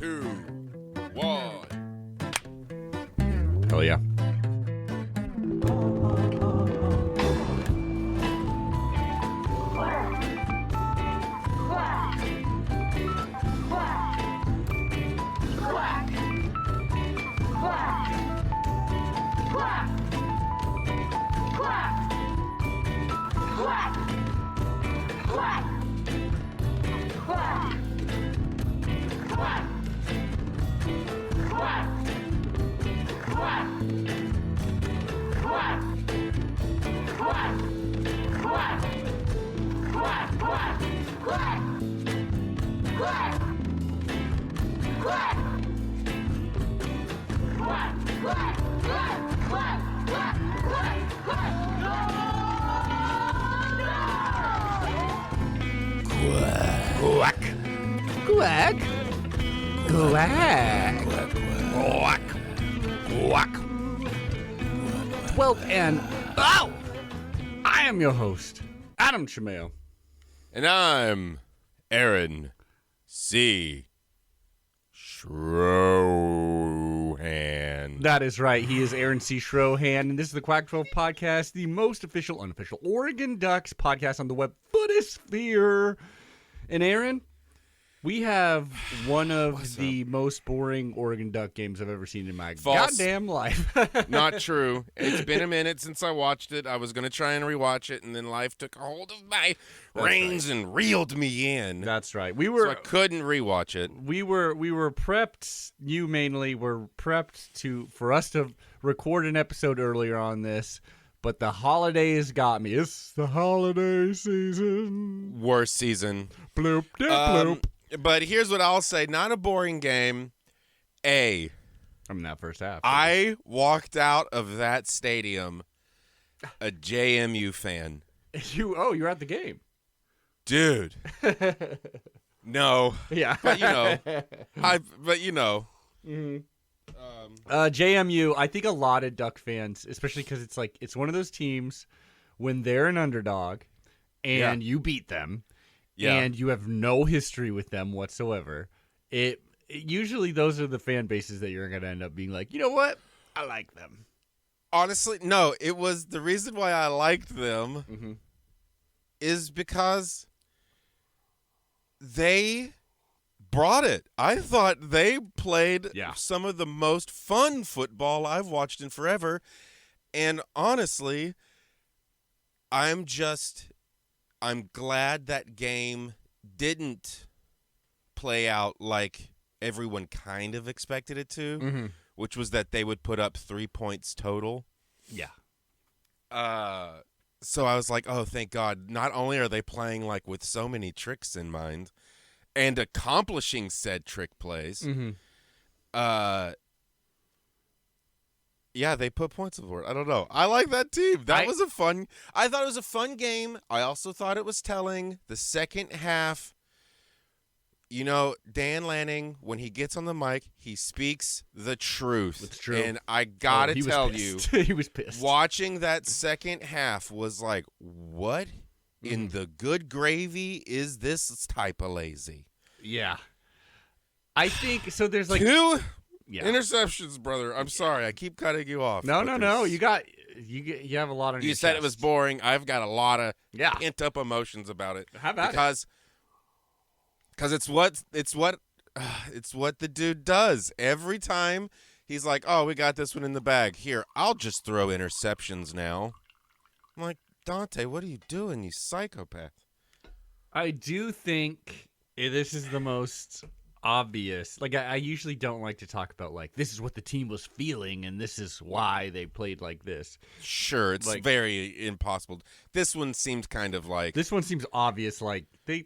2, 1. Hell yeah. Quack. Quack. Quack. Quack. Quack. 12 and... Oh! I am your host, Adam Chimeo. And I'm Aaron C. Schrohan. That is right. He is Aaron C. Schrohan, and this is the Quack 12 podcast, the most official, unofficial Oregon Ducks podcast on the web footosphere. And Aaron, we have one of the most boring Oregon Duck games I've ever seen in my goddamn life. Not true. It's been a minute since I watched it. I was going to try and rewatch it, and then life took a hold of my reins and reeled me in. That's right. So I couldn't rewatch it. We were prepped. You mainly were prepped for us to record an episode earlier on this, but the holidays got me. It's the holiday season. Worst season. Bloop, dip, bloop. But here's what I'll say. Not a boring game. I mean, that first half. I walked out of that stadium a JMU fan. You're at the game. Dude. No. Yeah. But you know. Mm-hmm. JMU, I think a lot of Duck fans, especially because it's one of those teams when they're an underdog and you beat them and you have no history with them whatsoever. Usually those are the fan bases that you're going to end up being like, you know what? I like them. Honestly, no. It was the reason why I liked them is because they brought it. I thought they played some of the most fun football I've watched in forever. And honestly, I'm glad that game didn't play out like everyone kind of expected it to, which was that they would put up 3 points total. Yeah. So I was like, oh, thank God. Not only are they playing like with so many tricks in mind and accomplishing said trick plays, they put points on the board. I don't know. I like that team. I thought it was a fun game. I also thought it was telling. The second half, Dan Lanning, when he gets on the mic, he speaks the truth. It's true. And I got to tell you, he was pissed. Watching that second half was like, what in the good gravy is this type of lazy? Yeah. I think, so there's like... Two interceptions, brother. I'm sorry. I keep cutting you off. No. You have a lot on your You said chest. it was boring. I've got a lot of pent-up emotions about it. How about it? Because it's what the dude does every time. He's like, oh, we got this one in the bag. Here, I'll just throw interceptions now. I'm like, Dante, what are you doing, you psychopath? I do think this is the most obvious. Like, I usually don't like to talk about, like, this is what the team was feeling and this is why they played like this. Sure, it's very impossible. This one seemed kind of like... This one seems obvious, like, they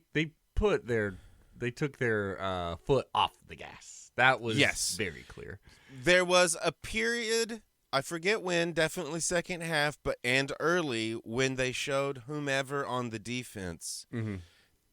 took their foot off the gas. That was very clear. There was a period, I forget when, definitely second half, and early, when they showed whomever on the defense,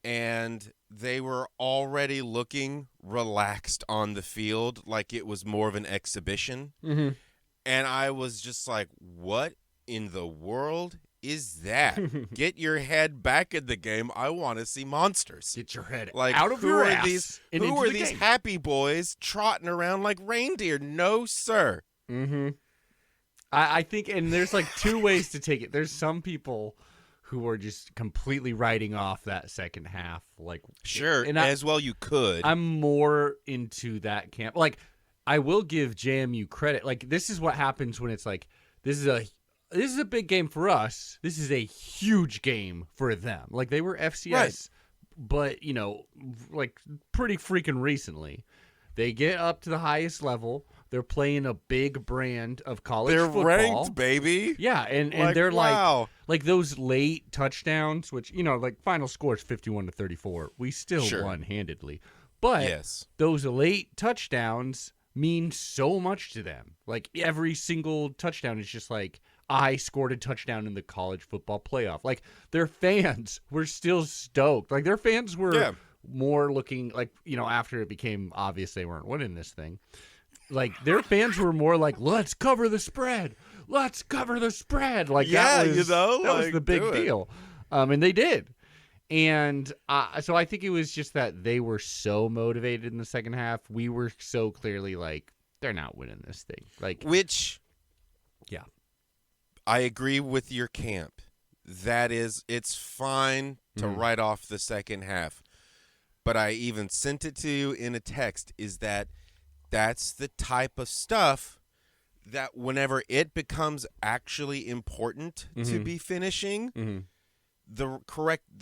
and they were already looking relaxed on the field, like it was more of an exhibition. And I was just like, what in the world is that? Get your head back in the game. I want to see monsters. Get your head like, out of your ass. Who are these happy boys trotting around like reindeer? No, sir. Mm-hmm. I think, and there's like two ways to take it. There's some people who are just completely writing off that second half. Like, sure, and as well you could. I'm more into that camp. Like, I will give JMU credit. Like, this is what happens when it's like, this is a big game for us. This is a huge game for them. Like, they were FCS, right, but, you know, like, pretty freaking recently. They get up to the highest level. They're playing a big brand of college football. They're ranked, baby. Yeah, and they're wow. like those late touchdowns, which, you know, like final score is 51-34. We still won handedly. But yes, those late touchdowns mean so much to them. Like, every single touchdown is just like, I scored a touchdown in the college football playoff. Like, their fans were still stoked. Like, their fans were more looking like, you know, after it became obvious they weren't winning this thing. Like, their fans were more like, let's cover the spread. Let's cover the spread. Like, that was, that was the big deal. And they did. And so I think it was just that they were so motivated in the second half. We were so clearly like, they're not winning this thing. Like, which, yeah, I agree with your camp. That is, it's fine to write off the second half. But I even sent it to you in a text, is that that's the type of stuff that whenever it becomes actually important to be finishing, the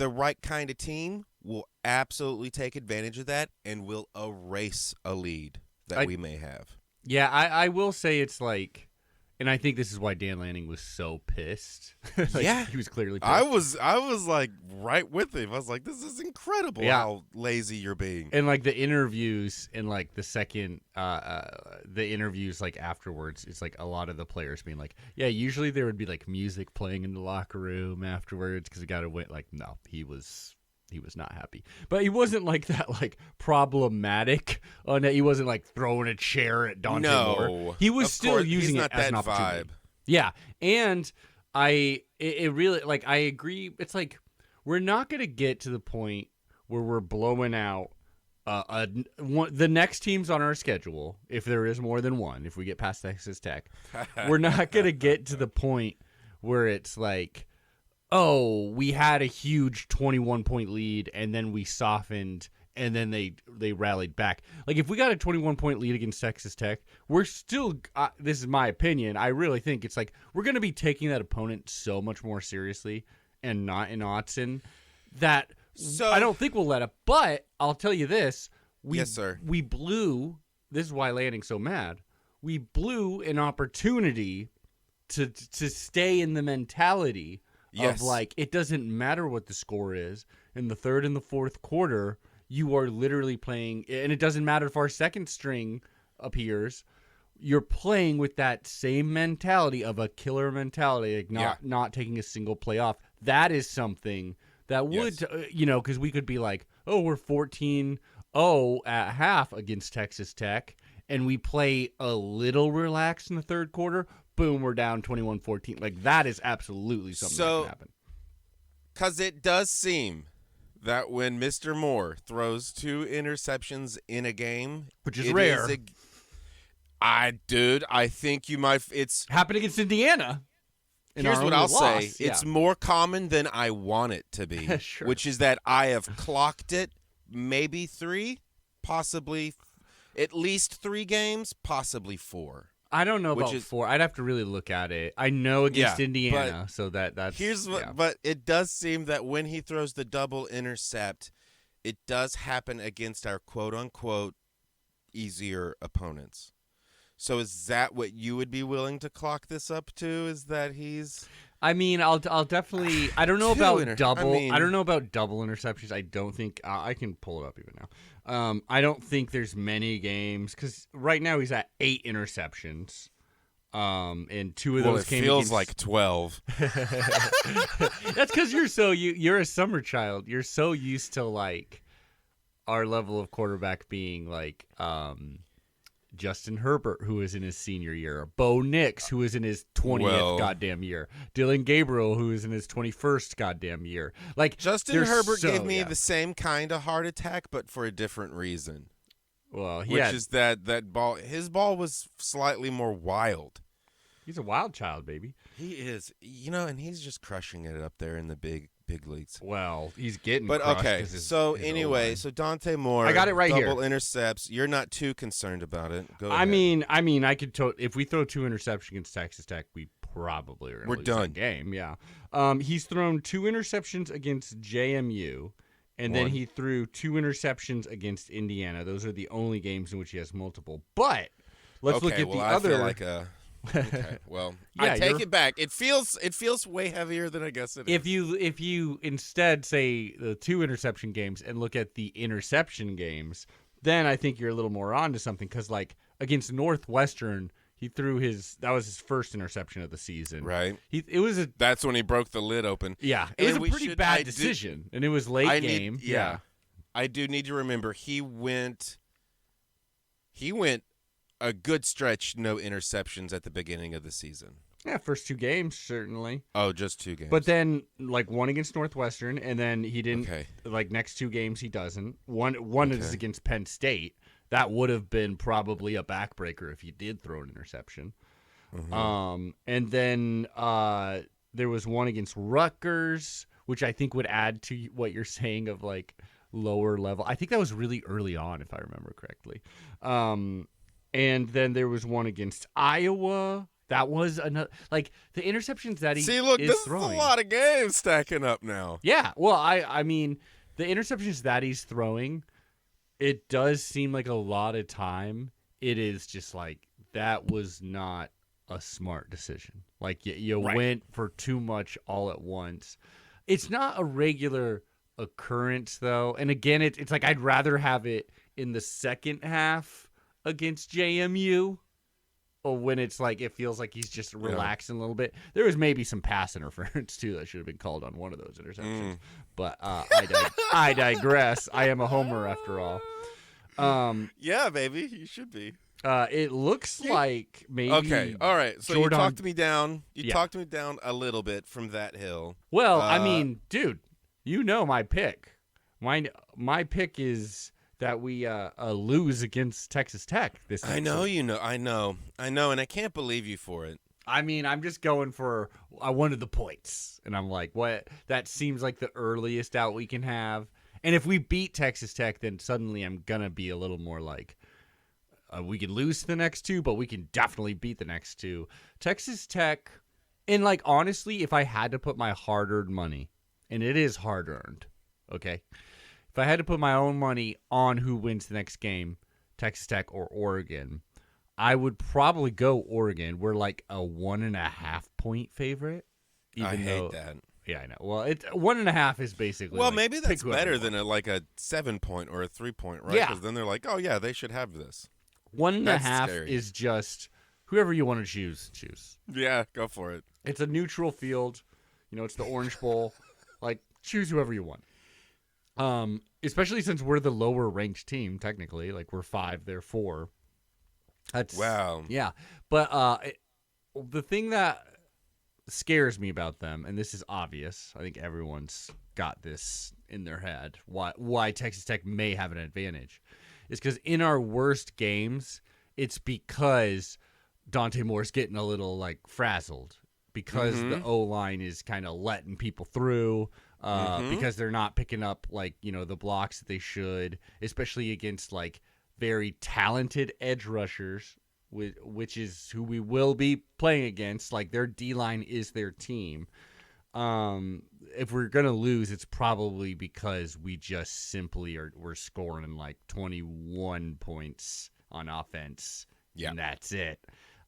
right kind of team will absolutely take advantage of that and will erase a lead that we may have. Yeah, I will say it's like, and I think this is why Dan Lanning was so pissed. Like, yeah, he was clearly pissed. I was like right with him. I was like, this is incredible how lazy you're being. And like the interviews and like the second, the interviews like afterwards, it's like a lot of the players being like, yeah, usually there would be like music playing in the locker room afterwards because it got to win. Like, no, he was not happy, but he wasn't like that, like problematic. He wasn't like throwing a chair at Dante Moore. He was still using it as an opportunity. Vibe. Yeah, and it really, like, I agree. It's like, we're not going to get to the point where we're blowing out the next teams on our schedule, if there is more than one, if we get past Texas Tech. We're not going to get to the point where it's like, oh, we had a huge 21-point lead, and then we softened, and then they rallied back. Like, if we got a 21-point lead against Texas Tech, we're still, this is my opinion, I really think it's like, we're going to be taking that opponent so much more seriously and not in Autzen that I don't think we'll let up. But I'll tell you this. Yes, sir. We blew, this is why Lanning's so mad, we blew an opportunity to stay in the mentality of like, it doesn't matter what the score is. In the third and the fourth quarter, you are literally playing, and it doesn't matter if our second string appears, you're playing with that same mentality of a killer mentality, like not taking a single play off. That is something that would, you know, because we could be like, oh, we're 14-0 at half against Texas Tech, and we play a little relaxed in the third quarter. Boom, we're down 21-14. Like, that is absolutely something that can happen. Because it does seem that when Mr. Moore throws 2 interceptions in a game, which is rare. I think you might. It's happened against Indiana. Here's what I'll say. Yeah. It's more common than I want it to be, sure. Which is that I have clocked it maybe 3, possibly at least 3 games, possibly 4. I don't know about 4. I'd have to really look at it. I know against Indiana, so that's. Here's what, but it does seem that when he throws the double intercept, it does happen against our quote unquote easier opponents. So is that what you would be willing to clock this up to? Is that he's? I mean, I'll definitely. I don't know about double. I don't know about double interceptions. I don't think I can pull it up even now. I don't think there's many games because right now he's at 8 interceptions. And 2 of those came. It feels against... like 12. That's because you're a summer child. You're so used to like our level of quarterback being like Justin Herbert, who is in his senior year, Bo Nix, who is in his 20th goddamn year, Dylan Gabriel, who is in his 21st goddamn year. Like Justin Herbert gave me the same kind of heart attack, but for a different reason. Well, is that ball. His ball was slightly more wild. He's a wild child, baby. He is, and he's just crushing it up there in the big leagues. Well, he's getting. But crushed okay, so anyway, so Dante Moore, I got it right double here. Double intercepts. You're not too concerned about it. Go ahead. I mean, I could. If we throw 2 interceptions against Texas Tech, we probably are going to lose that game. Yeah. He's thrown 2 interceptions against JMU, and then he threw 2 interceptions against Indiana. Those are the only games in which he has multiple. But let's look at the other. I feel like okay, well, I take it back. It feels way heavier than I guess it is. If you instead say the 2 interception games and look at the interception games, then I think you're a little more on to something, because like against Northwestern, he threw that was his first interception of the season. Right. That's when he broke the lid open. Yeah. It was a pretty bad decision, and it was late game. Yeah. I do need to remember he went a good stretch, no interceptions at the beginning of the season. Yeah, first 2 games, certainly. Oh, just 2 games. But then, like, 1 against Northwestern, and then he didn't, like, next 2 games he doesn't. One is against Penn State. That would have been probably a backbreaker if he did throw an interception. Mm-hmm. And then there was 1 against Rutgers, which I think would add to what you're saying of, like, lower level. I think that was really early on, if I remember correctly. And then there was 1 against Iowa. That was another, like, the interceptions that he is throwing. Is a lot of games stacking up now. Yeah, well, I mean, the interceptions that he's throwing, it does seem like a lot of time. It is just like, that was not a smart decision. Like, you went for too much all at once. It's not a regular occurrence, though. And again, it's like, I'd rather have it in the second half against JMU, or when it's like it feels like he's just relaxing a little bit. There was maybe some pass interference too that should have been called on one of those interceptions. But I digress. I am a homer after all. Yeah, baby, you should be. It looks like maybe. Okay, all right. So you talked me down. You talked me down a little bit from that hill. Well, I mean, dude, you know my pick. My pick is that we lose against Texas Tech this season. I know, and I can't believe you for it. I mean, I'm just going for I wanted the points, and I'm like, what? That seems like the earliest out we can have. And if we beat Texas Tech, then suddenly I'm gonna be a little more like, we can lose to the next 2, but we can definitely beat the next 2. Texas Tech, and like honestly, if I had to put my hard-earned money, and it is hard-earned, okay. If I had to put my own money on who wins the next game, Texas Tech or Oregon, I would probably go Oregon. We're like a 1.5 point favorite. I hate that. Yeah, I know. Well, 1.5 is basically. Well, like, maybe that's better than a 7 point or a 3 point, right? Yeah. Because then they're like, oh yeah, they should have this. 1.5 is just whoever you want to choose. Yeah, go for it. It's a neutral field. It's the Orange Bowl. Like, choose whoever you want. Especially since we're the lower ranked team, technically. Like, we're 5, they're 4. Wow. Yeah. But the thing that scares me about them, and this is obvious, I think everyone's got this in their head, why Texas Tech may have an advantage, is because in our worst games, it's because Dante Moore's getting a little, like, frazzled. Because the O-line is kind of letting people through. Because they're not picking up, like, the blocks that they should, especially against, like, very talented edge rushers, which is who we will be playing against. Like, their D-line is their team. If we're going to lose, it's probably because we just simply we're scoring, like, 21 points on offense, and that's it.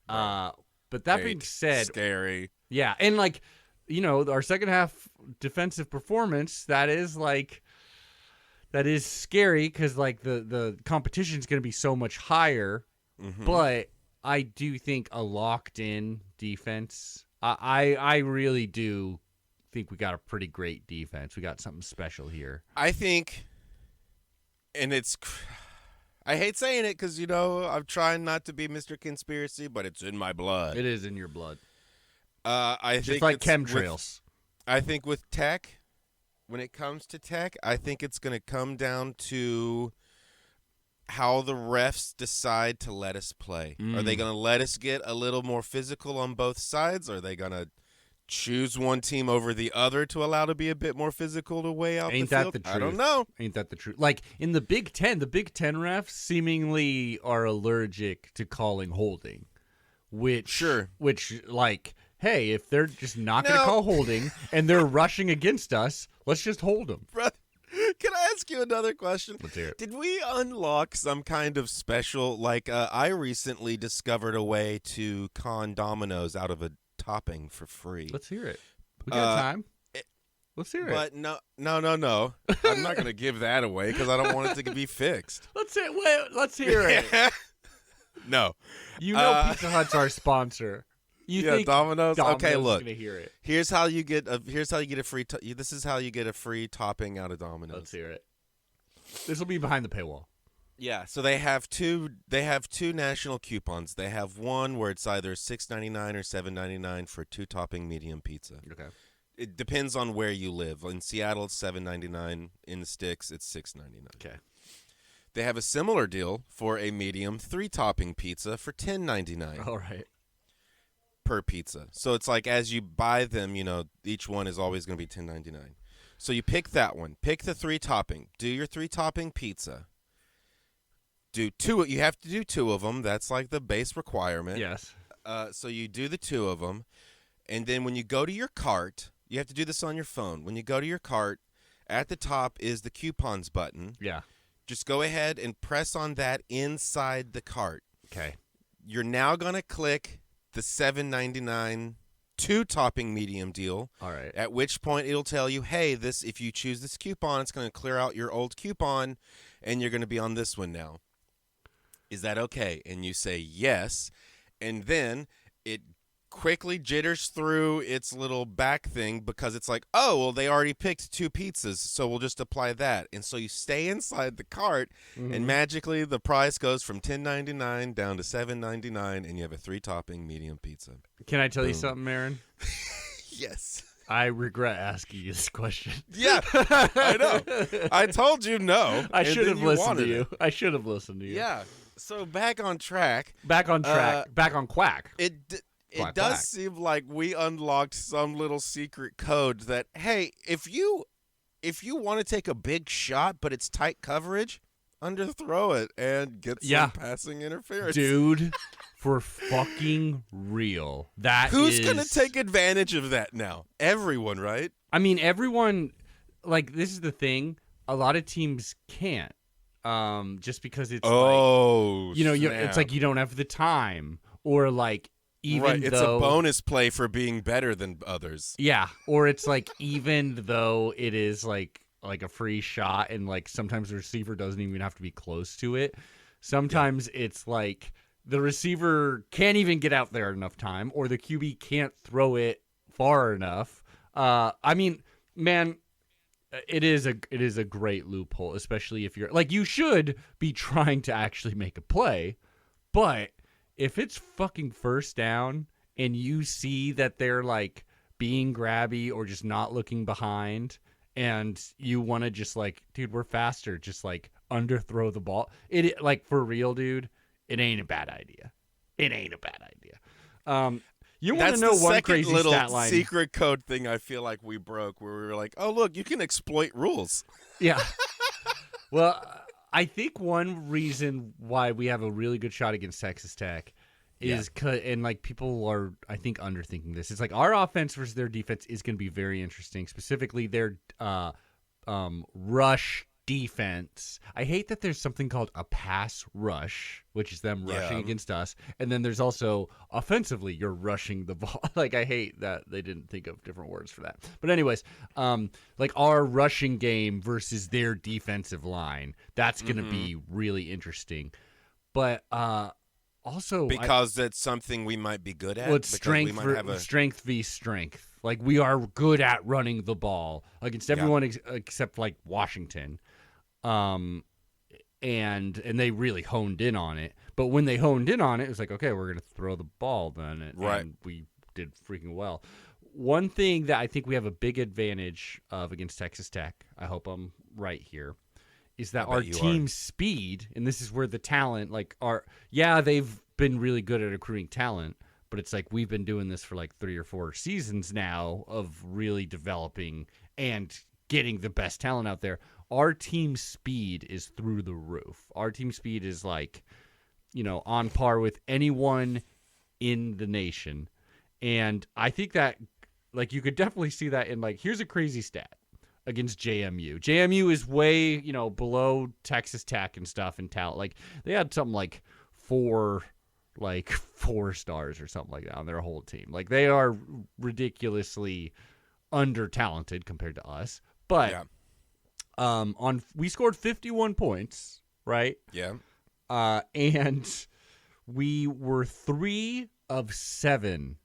Right. But that being said... Scary. Yeah, and, like... our second half defensive performance, that is scary because, like, the competition is going to be so much higher. Mm-hmm. But I do think a locked-in defense, I really do think we got a pretty great defense. We got something special here. I think, and I hate saying it because, I'm trying not to be Mr. Conspiracy, but it's in my blood. It is in your blood. I Just think like it's chemtrails. I think with tech, when it comes to tech, I think it's going to come down to how the refs decide to let us play. Are they going to let us get a little more physical on both sides? Are they going to choose one team over the other to allow to be a bit more physical to weigh out Ain't the that field? the truth? I don't know. Ain't that the truth? Like in the Big Ten refs seemingly are allergic to calling holding, which like, hey, if they're just not going to call holding and they're rushing against us, let's just hold them. Can I ask you another question? Let's hear it. Did we unlock some kind of special, like I recently discovered a way to con dominoes out of a topping for free. Let's hear it. We got time. Let's hear it. But no. I'm not going to give that away because I don't want it to be fixed. Let's hear it. No. Pizza Hut's our sponsor. You think Domino's? Okay, look. Is gonna hear it. Here's how you get a free. This is how you get a free topping out of Domino's. Let's hear it. This will be behind the paywall. Yeah, so they have two national coupons. They have one where it's either $6.99 or $7.99 for 2 topping medium pizza. Okay. It depends on where you live. In Seattle, it's $7.99. In the sticks, it's $6.99. Okay. They have a similar deal for a medium 3 topping pizza for $10.99. All right. Per pizza. So it's like as you buy them, each one is always going to be $10.99. So you pick that one. Pick the 3 topping. Do your 3 topping pizza. Do 2. You have to do 2 of them. That's like the base requirement. Yes. So you do the 2 of them, and then when you go to your cart, you have to do this on your phone. When you go to your cart, at the top is the coupons button. Yeah. Just go ahead and press on that inside the cart. Okay. You're now going to click the $7.99 2 topping medium deal. All right. At which point it'll tell you, hey, if you choose this coupon, it's going to clear out your old coupon, and you're going to be on this one now. Is that okay? And you say yes, and then it quickly jitters through its little back thing because it's like, oh, well, they already picked 2 pizzas, so we'll just apply that. And so you stay inside the cart, and magically the price goes from $10.99 down to $7.99, and you have a 3 topping medium pizza. Can I tell you something, Aaron? Yes. I regret asking you this question. Yeah, I know. I told you no. I should have listened to you. I should have listened to you. Yeah. So back on track. Back on Quack. It does seem like we unlocked some little secret code that, hey, if you want to take a big shot but it's tight coverage, underthrow it and get some passing interference. Dude, for fucking real. Who's going to take advantage of that now? Everyone, right? I mean, everyone, like, this is the thing. A lot of teams can't. Just because it's it's like you don't have the time, or like even it's a bonus play for being better than others. Yeah, or it's like even though it is like a free shot, and like sometimes the receiver doesn't even have to be close to it. Sometimes it's like the receiver can't even get out there enough time, or the QB can't throw it far enough. I mean, man. It is a great loophole, especially if you're like, you should be trying to actually make a play, but if it's fucking first down and you see that they're like being grabby or just not looking behind, and you want to just like, dude, we're faster, just like underthrow the ball. It like for real, dude, it ain't a bad idea. It ain't a bad idea. You want to know one crazy little stat line? Secret code thing I feel like we broke, where we were like, "Oh, look, you can exploit rules." Yeah. Well, I think one reason why we have a really good shot against Texas Tech is and like people are, I think, underthinking this. It's like our offense versus their defense is going to be very interesting. Specifically, their rush defense. I hate that there's something called a pass rush, which is them rushing against us, and then there's also offensively you're rushing the ball. Like, I hate that they didn't think of different words for that. But anyways, like our rushing game versus their defensive line, that's going to be really interesting. But also because that's something we might be good at. Well, it's strength v strength. Like, we are good at running the ball against everyone except like Washington. and they really honed in on it. But when they honed in on it, it was like, okay, we're going to throw the ball then. And we did freaking well. One thing that I think we have a big advantage of against Texas Tech, I hope I'm right here, is that our team's speed, and this is where the talent, they've been really good at accruing talent, but it's like we've been doing this for like 3 or 4 seasons now of really developing and getting the best talent out there. Our team speed is through the roof. Our team speed is like, on par with anyone in the nation. And I think that, you could definitely see that in, here's a crazy stat against JMU. JMU is way, below Texas Tech and stuff in talent. They had something like 4 stars or something like that on their whole team. They are ridiculously under-talented compared to us. But we scored 51 points, right? Yeah. And we were 3 of 7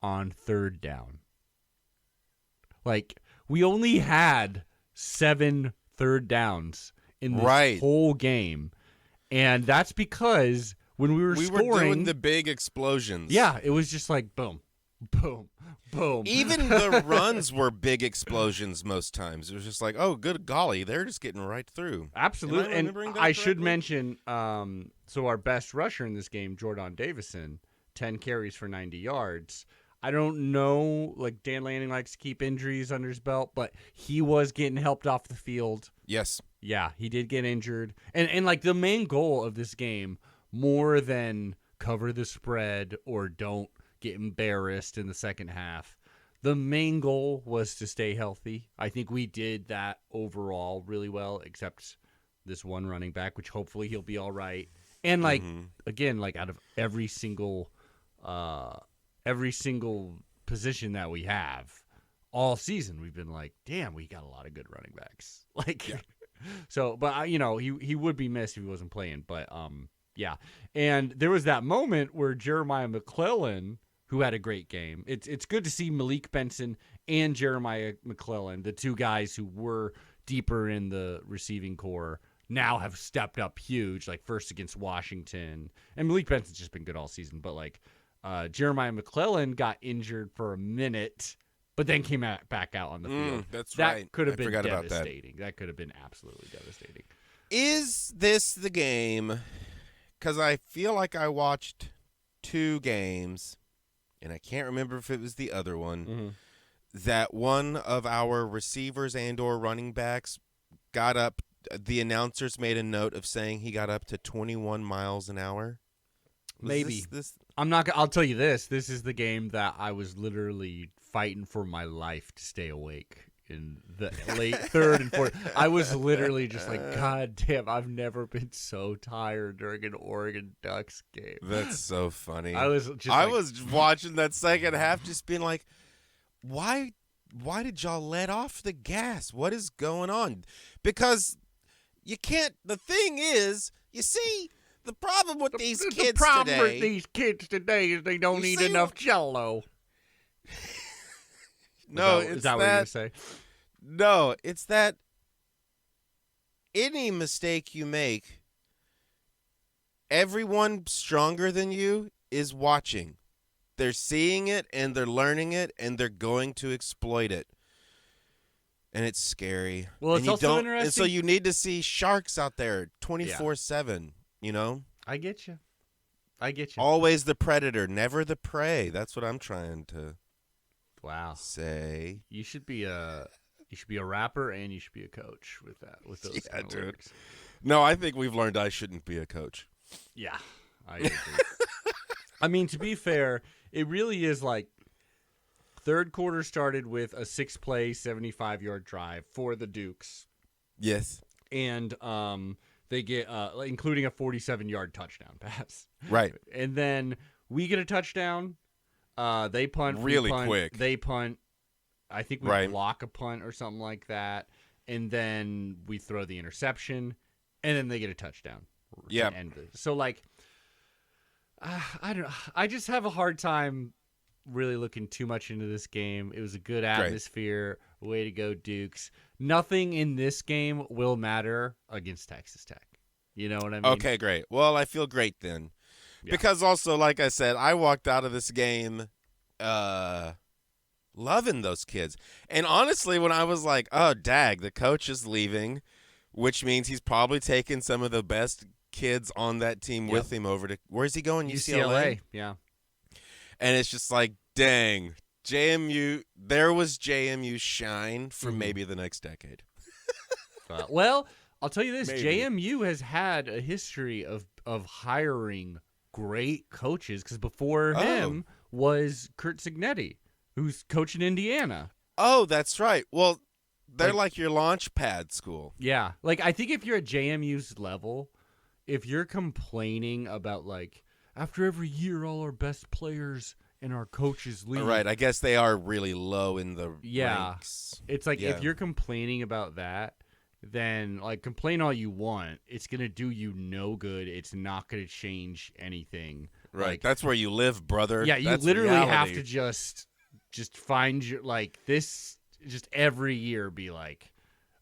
on third down. We only had 7 third downs in this whole game. And that's because when we were scoring, were doing the big explosions. Yeah, it was just boom, boom, boom. Even the runs were big explosions most times. It was just oh, good golly, they're just getting right through. Absolutely. And I should mention, so our best rusher in this game, Jordan Davison, 10 carries for 90 yards. I don't know, Dan Lanning likes to keep injuries under his belt, but he was getting helped off the field. Yes. Yeah, he did get injured. And the main goal of this game, more than cover the spread or don't get embarrassed in the second half, the main goal was to stay healthy. I think we did that overall really well, except this one running back, which hopefully he'll be all right. And again, out of every single position that we have all season, we've been damn, we got a lot of good running backs. So, but he would be missed if he wasn't playing. But yeah. And there was that moment where Jeremiah McClellan, who had a great game. It's good to see Malik Benson and Jeremiah McClellan, the 2 guys who were deeper in the receiving core, now have stepped up huge, first against Washington. And Malik Benson's just been good all season, but Jeremiah McClellan got injured for a minute, but then came back out on the field. That's that right. Could have been devastating. That could have been absolutely devastating. Is this the game? Because I feel like I watched 2 games, and I can't remember if it was the other one, that one of our receivers and or running backs got up. The announcers made a note of saying he got up to 21 miles an hour. Maybe. This? I'll tell you this. This is the game that I was literally fighting for my life to stay awake in the late third and fourth. I was literally just God damn, I've never been so tired during an Oregon Ducks game. That's so funny. I was watching that second half just being why did y'all let off the gas? What is going on? Because you can't, the thing is, you see, the problem with these kids today is they don't eat enough Jell-O. No, is that what you're going to say? No, it's that any mistake you make, everyone stronger than you is watching. They're seeing it, and they're learning it, and they're going to exploit it. And it's scary. Well, it's also interesting. And so you need to see sharks out there 24/7, I get you. Always the predator, never the prey. That's what I'm trying to say. You should be a rapper and you should be a coach with that. With those kind of lyrics. No, I think we've learned I shouldn't be a coach. Yeah, I agree. I mean, to be fair, it really is third quarter started with a 6-play, 75-yard drive for the Dukes. Yes. And they get, including a 47-yard touchdown pass. Right. And then we get a touchdown. They punt. Really quick. They punt. I think we block a punt or something like that. And then we throw the interception. And then they get a touchdown. Yeah. So, I don't know. I just have a hard time really looking too much into this game. It was a good atmosphere. Great. Way to go, Dukes. Nothing in this game will matter against Texas Tech. You know what I mean? Okay, great. Well, I feel great then. Yeah. Because also, like I said, I walked out of this game loving those kids. And honestly, when I was like, oh, dag, the coach is leaving, which means he's probably taking some of the best kids on that team with him over to, where's he going? UCLA? Yeah. And it's just like, dang, JMU, there was JMU's shine for maybe the next decade. Well, I'll tell you this, Maybe. JMU has had a history of hiring great coaches, because before him was Kurt Signetti, who's coaching Indiana. Oh, that's right. Well, they're like your launch pad school. Yeah. Like, I think if you're at JMU's level, if you're complaining about, like, after every year all our best players and our coaches leave. Right. I guess they are really low in the ranks. It's like if you're complaining about that, then, like, complain all you want. It's going to do you no good. It's not going to change anything. Right. Like, that's where you live, brother. Yeah, you that's literally reality. have to just find your, like, this, just every year be like,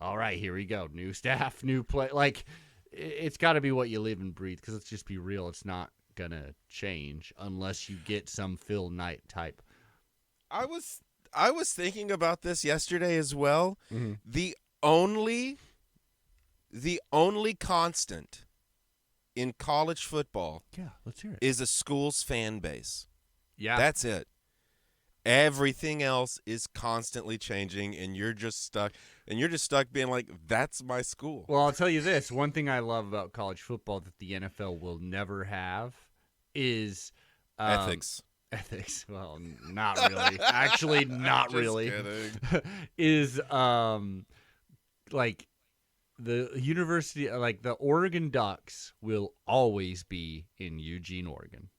all right, here we go. New staff, new play. Like, it's got to be what you live and breathe, because let's just be real. It's not going to change unless you get some Phil Knight type. I was thinking about this yesterday as well. Mm-hmm. The only constant in college football let's hear it. is a school's fan base. Yeah. That's it. Everything else is constantly changing, and you're just stuck. And you're just stuck being like, that's my school. Well, I'll tell you this. One thing I love about college football that the NFL will never have is ethics. Ethics. Well, not really. Actually, not really. Kidding. Is like the university, like the Oregon Ducks will always be in Eugene, Oregon.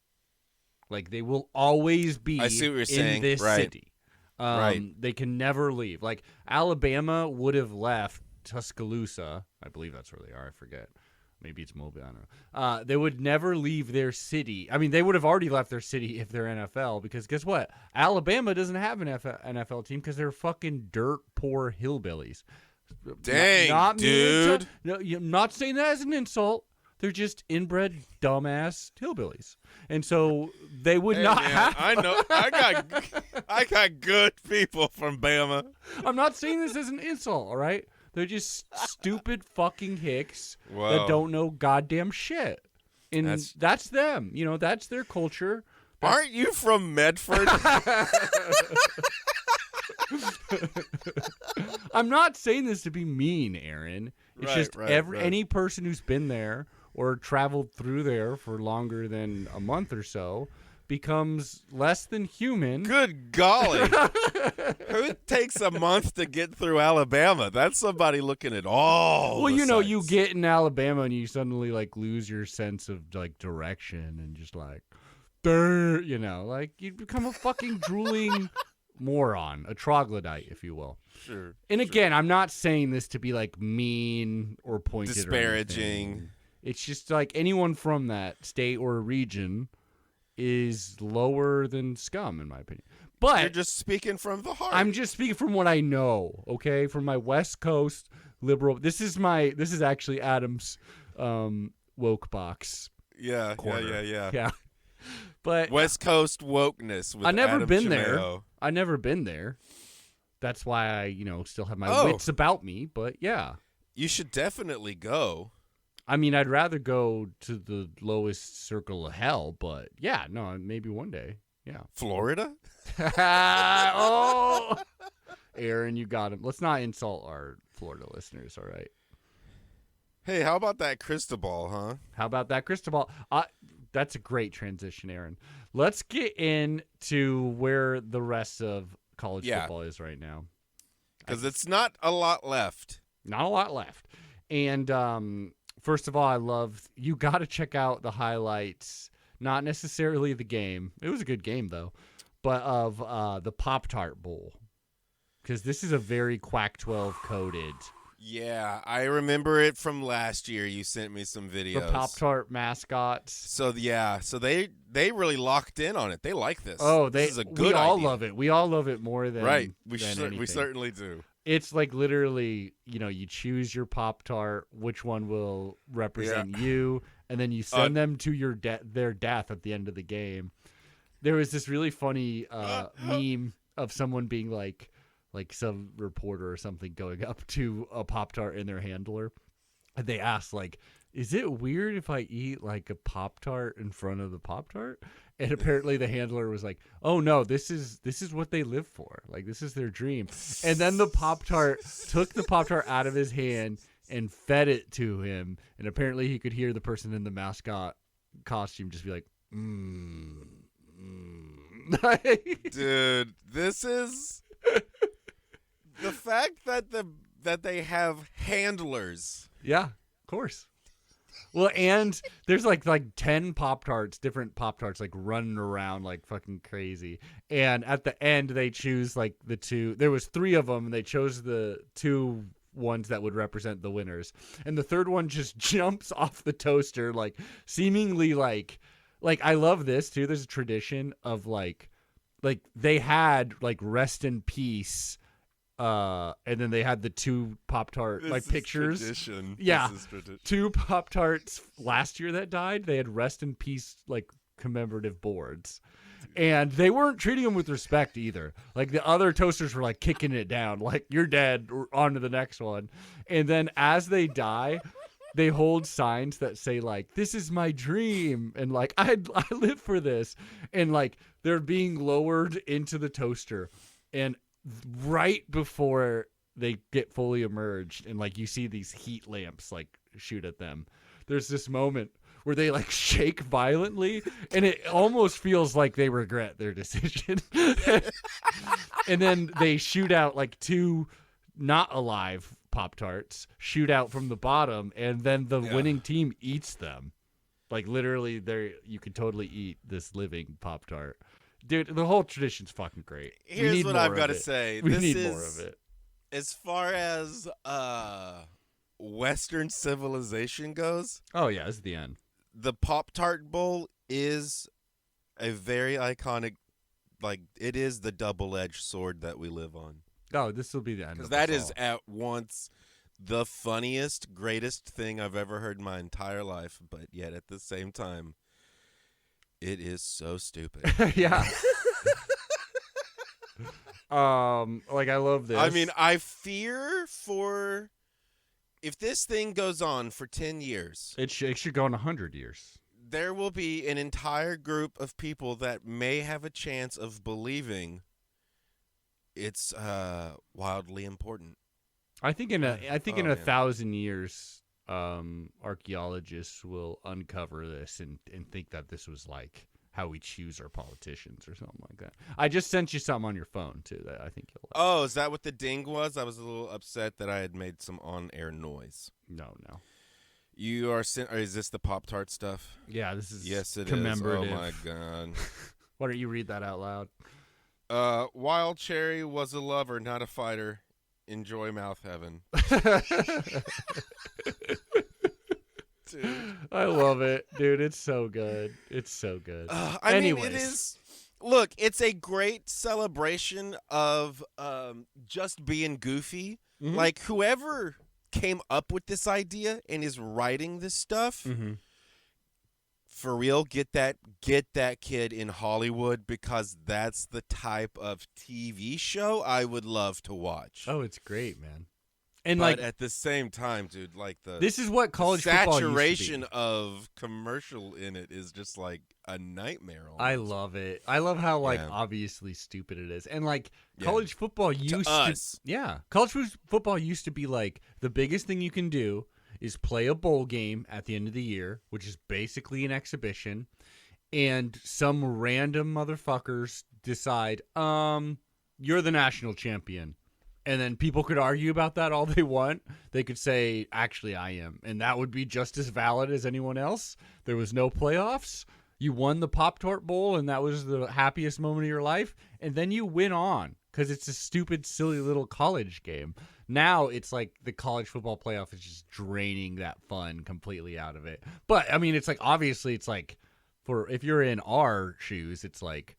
Like, they will always be I see what you're in saying. this Right. city. Right. They can never leave. Like, Alabama would have left Tuscaloosa. I believe that's where they are. I forget. Maybe it's Mobile. I don't know. They would never leave their city. I mean, they would have already left their city if they're NFL, because guess what? Alabama doesn't have an NFL team because they're fucking dirt poor hillbillies. Dang, not dude. No, I'm not saying that as an insult. They're just inbred dumbass hillbillies, and so they would not have. I know. I got good people from Bama. I'm not saying this as an insult. All right, they're just stupid fucking hicks Wow. that don't know goddamn shit, and that's them. You know, that's their culture. Aren't you from Medford? I'm not saying this to be mean, Aaron. It's just any person who's been there or traveled through there for longer than a month or so becomes less than human. Good golly. Who takes a month to get through Alabama? That's somebody looking at all. Well, the you know, sights. you get in Alabama and you suddenly, like, lose your sense of, like, direction and just, like, you know, like, you become a fucking drooling moron, a troglodyte, if you will. Sure. And again, I'm not saying this to be, like, mean or pointed disparaging. Or anything. It's just like anyone from that state or region is lower than scum, in my opinion. But you're just speaking from the heart. I'm just speaking from what I know, okay? From my West Coast liberal. This is actually Adam's woke box. Yeah. Yeah. But West Coast wokeness with I've never Adam been Chimeo. there. I've never been there. That's why I, still have my wits about me, but yeah. You should definitely go. I mean, I'd rather go to the lowest circle of hell, but yeah, no, maybe one day. Yeah. Florida? Oh, Aaron, you got him. Let's not insult our Florida listeners, all right? Hey, how about that Cristobal, huh? How about that Cristobal? That's a great transition, Aaron. Let's get into where the rest of college football is right now. Because it's not a lot left. Not a lot left. And first of all, you got to check out the highlights, not necessarily the game. It was a good game, though, but of the Pop-Tart Bowl. Because this is a very Quack 12 coded. Yeah, I remember it from last year. You sent me some videos. The Pop-Tart mascots. So they really locked in on it. They like this. Oh, this is a good we all idea. love it. We all love it more than right. We than anything. certainly do. It's like literally, you choose your Pop-Tart, which one will represent you, and then you send them to their death at the end of the game. There was this really funny meme of someone being like some reporter or something going up to a Pop-Tart in their handler, and they asked like, is it weird if I eat like a Pop-Tart in front of the Pop-Tart? And apparently the handler was like, oh no, this is what they live for. Like, this is their dream. And then the Pop-Tart took the Pop-Tart out of his hand and fed it to him. And apparently he could hear the person in the mascot costume just be like, Dude, this is the fact that they have handlers. Yeah, of course. Well, and there's like 10 Pop-Tarts, different Pop-Tarts, like running around like fucking crazy. And at the end, they choose like the two. There was 3 of them, and they chose the 2 ones that would represent the winners. And the third one just jumps off the toaster, like seemingly like I love this too. There's a tradition of like they had like rest in peace. And then they had the 2 Pop-Tart pictures. Tradition. Yeah, this is tradition. 2 Pop-Tarts last year that died. They had rest in peace like commemorative boards, and they weren't treating them with respect either. Like the other toasters were like kicking it down, like you're dead, on to the next one. And then as they die, they hold signs that say like, "This is my dream," and like I live for this, and like they're being lowered into the toaster, and right before they get fully emerged and like you see these heat lamps like shoot at them, there's this moment where they like shake violently, and it almost feels like they regret their decision. And then they shoot out like 2 not alive Pop-Tarts, shoot out from the bottom, and then the winning team eats them. Like literally you can totally eat this living Pop-Tart. Dude, the whole tradition's fucking great. Here's what I've got to say. We need more of it. As far as Western civilization goes. Oh, yeah, this is the end. The Pop-Tart Bowl is a very iconic, like, it is the double-edged sword that we live on. Oh, this will be the end. Because that is at once the funniest, greatest thing I've ever heard in my entire life, but yet at the same time, it is so stupid. Yeah. Like I love this. I mean, I fear for if this thing goes on for 10 years. It should go on 100 years. There will be an entire group of people that may have a chance of believing it's wildly important. I think in 1,000 years, archaeologists will uncover this and think that this was like how we choose our politicians or something like that. I just sent you something on your phone too that I think you'll like. Oh, is that what the ding was? I was a little upset that I had made some on-air noise. No. You are is this the Pop-Tart stuff? Yeah, this is yes, it commemorative. is. Oh my god. Why don't you read that out loud? Wild Cherry was a lover, not a fighter. Enjoy mouth heaven. Dude. I love it, dude. It's so good. It's so good. I mean, it is. Look, it's a great celebration of just being goofy. Mm-hmm. Like whoever came up with this idea and is writing this stuff, for real, get that kid in Hollywood, because that's the type of TV show I would love to watch. Oh, it's great, man. And but like at the same time, dude, like this is what college football saturation used to be. of commercial in it is just like a nightmare. Almost. I love it. I love how obviously stupid it is, and like college football used to college football used to be like the biggest thing you can do is play a bowl game at the end of the year, which is basically an exhibition, and some random motherfuckers decide, you're the national champion. And then people could argue about that all they want. They could say, actually, I am. And that would be just as valid as anyone else. There was no playoffs. You won the Pop-Tart Bowl, and that was the happiest moment of your life. And then you win on because it's a stupid, silly little college game. Now it's like the college football playoff is just draining that fun completely out of it. But, I mean, it's like, obviously, it's like, if you're in our shoes, it's like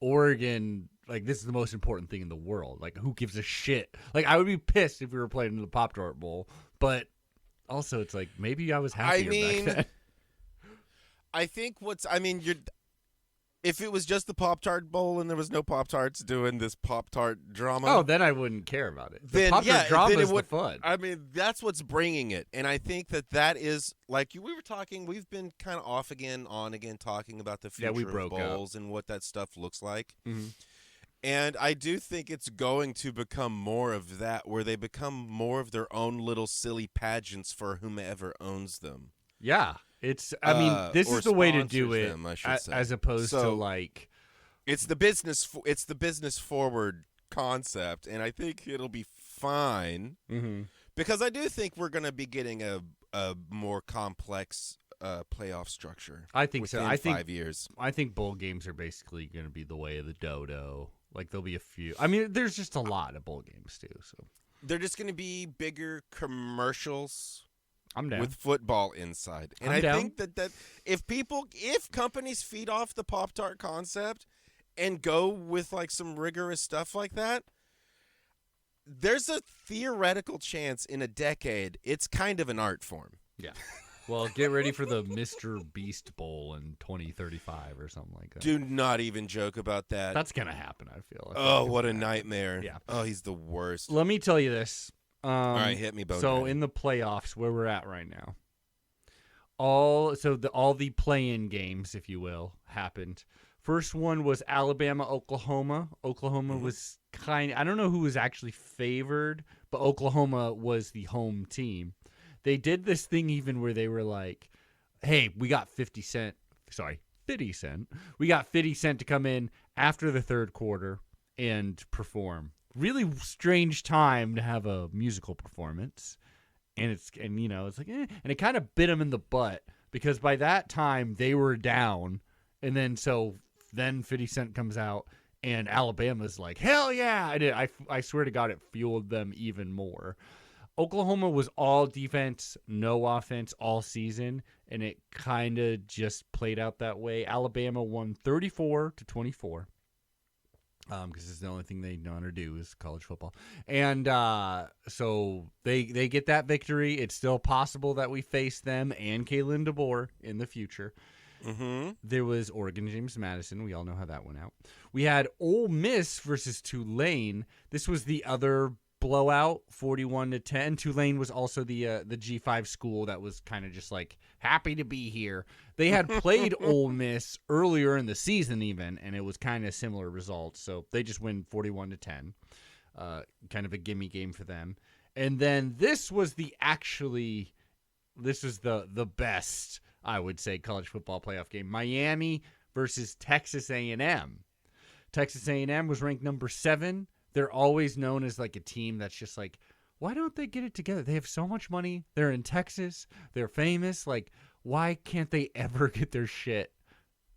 Oregon like this is the most important thing in the world. Like, who gives a shit? Like, I would be pissed if we were playing in the Pop-Tart Bowl, but also it's like maybe I was happier back then. I think if it was just the Pop-Tart Bowl and there was no Pop-Tarts doing this Pop-Tart drama. Oh, then I wouldn't care about it. The then, Pop-Tart drama is the fun. I mean, that's what's bringing it. And I think that is, like we were talking, we've been kind of off again, on again, talking about the future of bowls and what that stuff looks like. Mm-hmm. And I do think it's going to become more of that, where they become more of their own little silly pageants for whomever owns them. Yeah. I mean, this is the way to do it, them, as opposed to like, it's the business forward concept, and I think it'll be fine because I do think we're going to be getting a more complex playoff structure. I think so. I think 5 years. I think bowl games are basically going to be the way of the dodo. Like there'll be a few. I mean, there's just a lot of bowl games too. So they're just going to be bigger commercials. I'm down. With football inside. And I think that if companies feed off the Pop-Tart concept and go with like some rigorous stuff like that, there's a theoretical chance in a decade it's kind of an art form. Yeah. Well, get ready for the Mr. Beast Bowl in 2035 or something like that. Do not even joke about that. That's going to happen, I feel. Oh, what a nightmare. Yeah. Oh, he's the worst. Let me tell you this. All right, hit me, Bo. So in the playoffs, where we're at right now, all the play-in games, if you will, happened. First one was Alabama, Oklahoma. Oklahoma was I don't know who was actually favored, but Oklahoma was the home team. They did this thing even where they were like, "Hey, we got 50 Cent. We got 50 Cent to come in after the third quarter and perform." Really strange time to have a musical performance, and it's like, and it kind of bit them in the butt because by that time they were down, and then 50 Cent comes out and Alabama's like, hell yeah, and I swear to God it fueled them even more. Oklahoma was all defense, no offense all season, and it kind of just played out that way. Alabama won 34-24. Because it's the only thing they know how to do is college football. And so they get that victory. It's still possible that we face them and Kalen DeBoer in the future. Mm-hmm. There was Oregon James Madison. We all know how that went out. We had Ole Miss versus Tulane. This was the other blowout, 41-10. Tulane was also the G5 school that was kind of just like happy to be here. They had played Ole Miss earlier in the season even, and it was kind of similar results. So they just win 41-10. Kind of a gimme game for them. And then this was the best, I would say, college football playoff game. Miami versus Texas A&M. Texas A&M was ranked number 7. They're always known as like a team that's just like, why don't they get it together? They have so much money. They're in Texas. They're famous. Like, why can't they ever get their shit?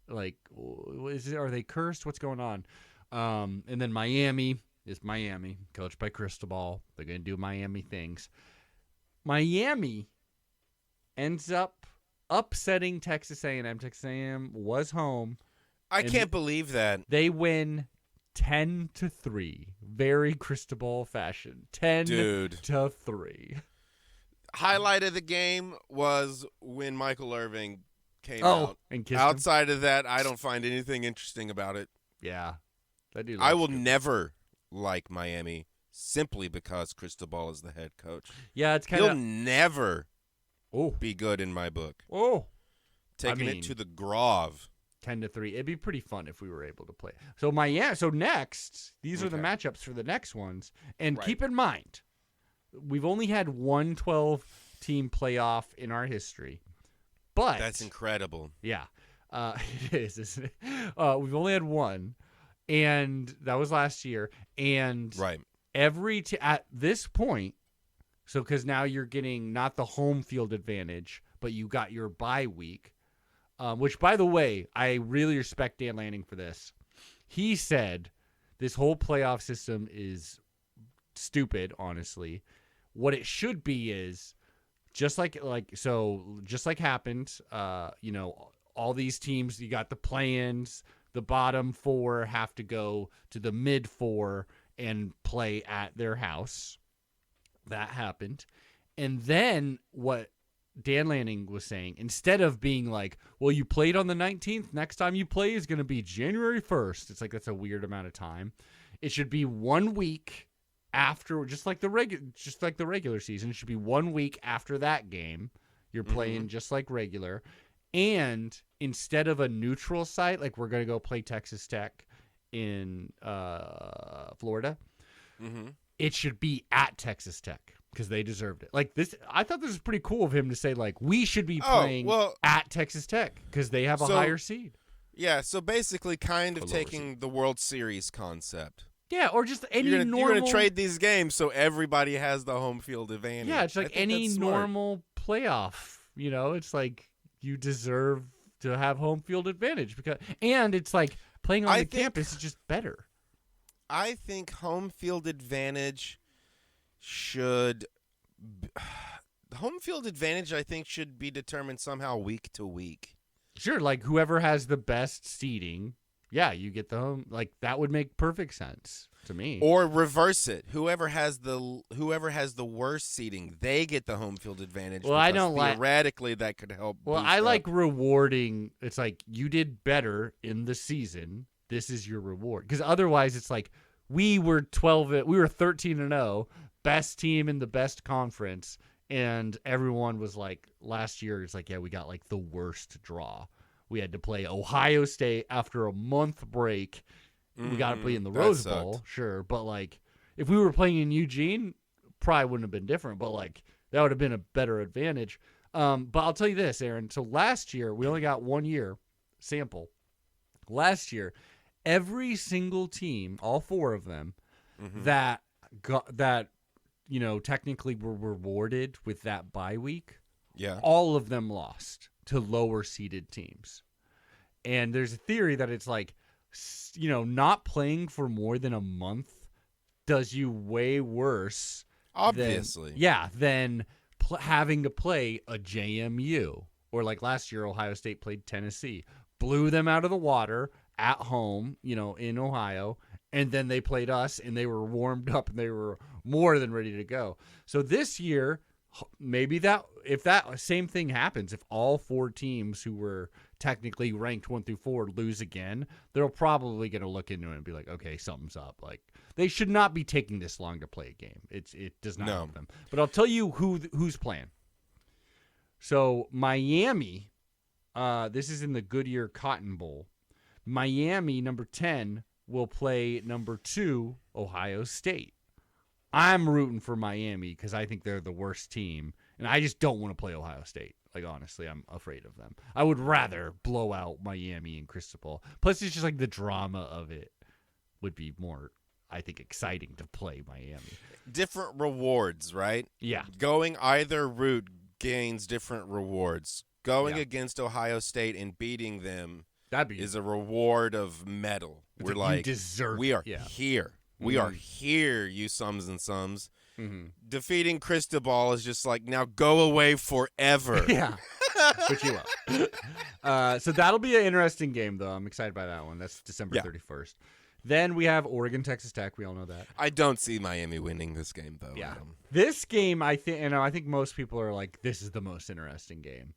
Like, are they cursed? What's going on? And then Miami is Miami, coached by Cristobal. They're going to do Miami things. Miami ends up upsetting Texas A&M. Texas A&M was home. I can't believe that. They win 10-3, very Cristobal fashion. 10-3. Highlight of the game was when Michael Irving came out and kissed Outside of that, I don't find anything interesting about it. Yeah, I will never like Miami simply because Cristobal is the head coach. Yeah, it's kind of he'll never be good in my book. Taking it to the grave. 10-3. It'd be pretty fun if we were able to play. So next, these are the matchups for the next ones. And keep in mind, we've only had one 12-team playoff in our history. But that's incredible. Yeah. It is, isn't it? We've only had one, and that was last year. And at this point, so because now you're getting not the home field advantage, but you got your bye week. Which, by the way, I really respect Dan Lanning for this. He said this whole playoff system is stupid, honestly. What it should be is just like happened, all these teams, you got the play-ins, the bottom 4 have to go to the mid 4 and play at their house. That happened. And then what Dan Lanning was saying, instead of being like, well, you played on the 19th, next time you play is going to be January 1st. It's like, that's a weird amount of time. It should be 1 week after, just like the regular season. It should be 1 week after that game. You're playing just like regular. And instead of a neutral site, like we're going to go play Texas Tech in Florida, it should be at Texas Tech because they deserved it. Like this, I thought this was pretty cool of him to say, like, we should be playing at Texas Tech because they have a higher seed. Yeah, so basically kind of taking the World Series concept. Yeah, or just any normal... You're going to trade these games so everybody has the home field advantage. Yeah, it's like any normal playoff. You know, it's like you deserve to have home field advantage and it's like playing on the campus is just better. I think home field advantage should be determined somehow week to week. Sure, like whoever has the best seeding, yeah, you get the home. Like that would make perfect sense to me. Or reverse it. Whoever has the worst seeding, they get the home field advantage. Well, I don't theoretically that could help. Well, I like rewarding. It's like you did better in the season. This is your reward. Because otherwise, it's like we were 13-0, best team in the best conference, and everyone was like last year. It's like, yeah, we got like the worst draw. We had to play Ohio State after a month break. We got to play in the Rose Bowl, sure. But, like, if we were playing in Eugene, probably wouldn't have been different. But, like, that would have been a better advantage. But I'll tell you this, Aaron. So, last year, we only got 1 year sample. Last year, every single team, all 4 of them, that technically were rewarded with that bye week, all of them lost to lower seeded teams. And there's a theory that it's like, not playing for more than a month does you way worse. Obviously. Than having to play a JMU. Or like last year, Ohio State played Tennessee. Blew them out of the water at home, in Ohio. And then they played us, and they were warmed up, and they were more than ready to go. So this year, maybe if that same thing happens, if all 4 teams who were technically ranked 1 through 4 lose again, they're probably going to look into it and be like, okay, something's up. Like they should not be taking this long to play a game. It does not help them. But I'll tell you who's playing. So Miami, this is in the Goodyear Cotton Bowl. Miami, number 10, will play number 2, Ohio State. I'm rooting for Miami because I think they're the worst team, and I just don't want to play Ohio State. Like, honestly, I'm afraid of them. I would rather blow out Miami and Cristobal. Plus, it's just like the drama of it would be more, I think, exciting to play Miami. Different rewards, right? Yeah. Going either route gains different rewards. Going against Ohio State and beating them is a reward of medal. We're like, we are here. We are here, you sums and sums. Defeating Cristobal is just like, now go away forever. Yeah, but you will. So that'll be an interesting game, though. I'm excited by that one. That's December 31st. Then we have Oregon, Texas Tech. We all know that. I don't see Miami winning this game, though. Yeah, this game, I think most people are like, this is the most interesting game.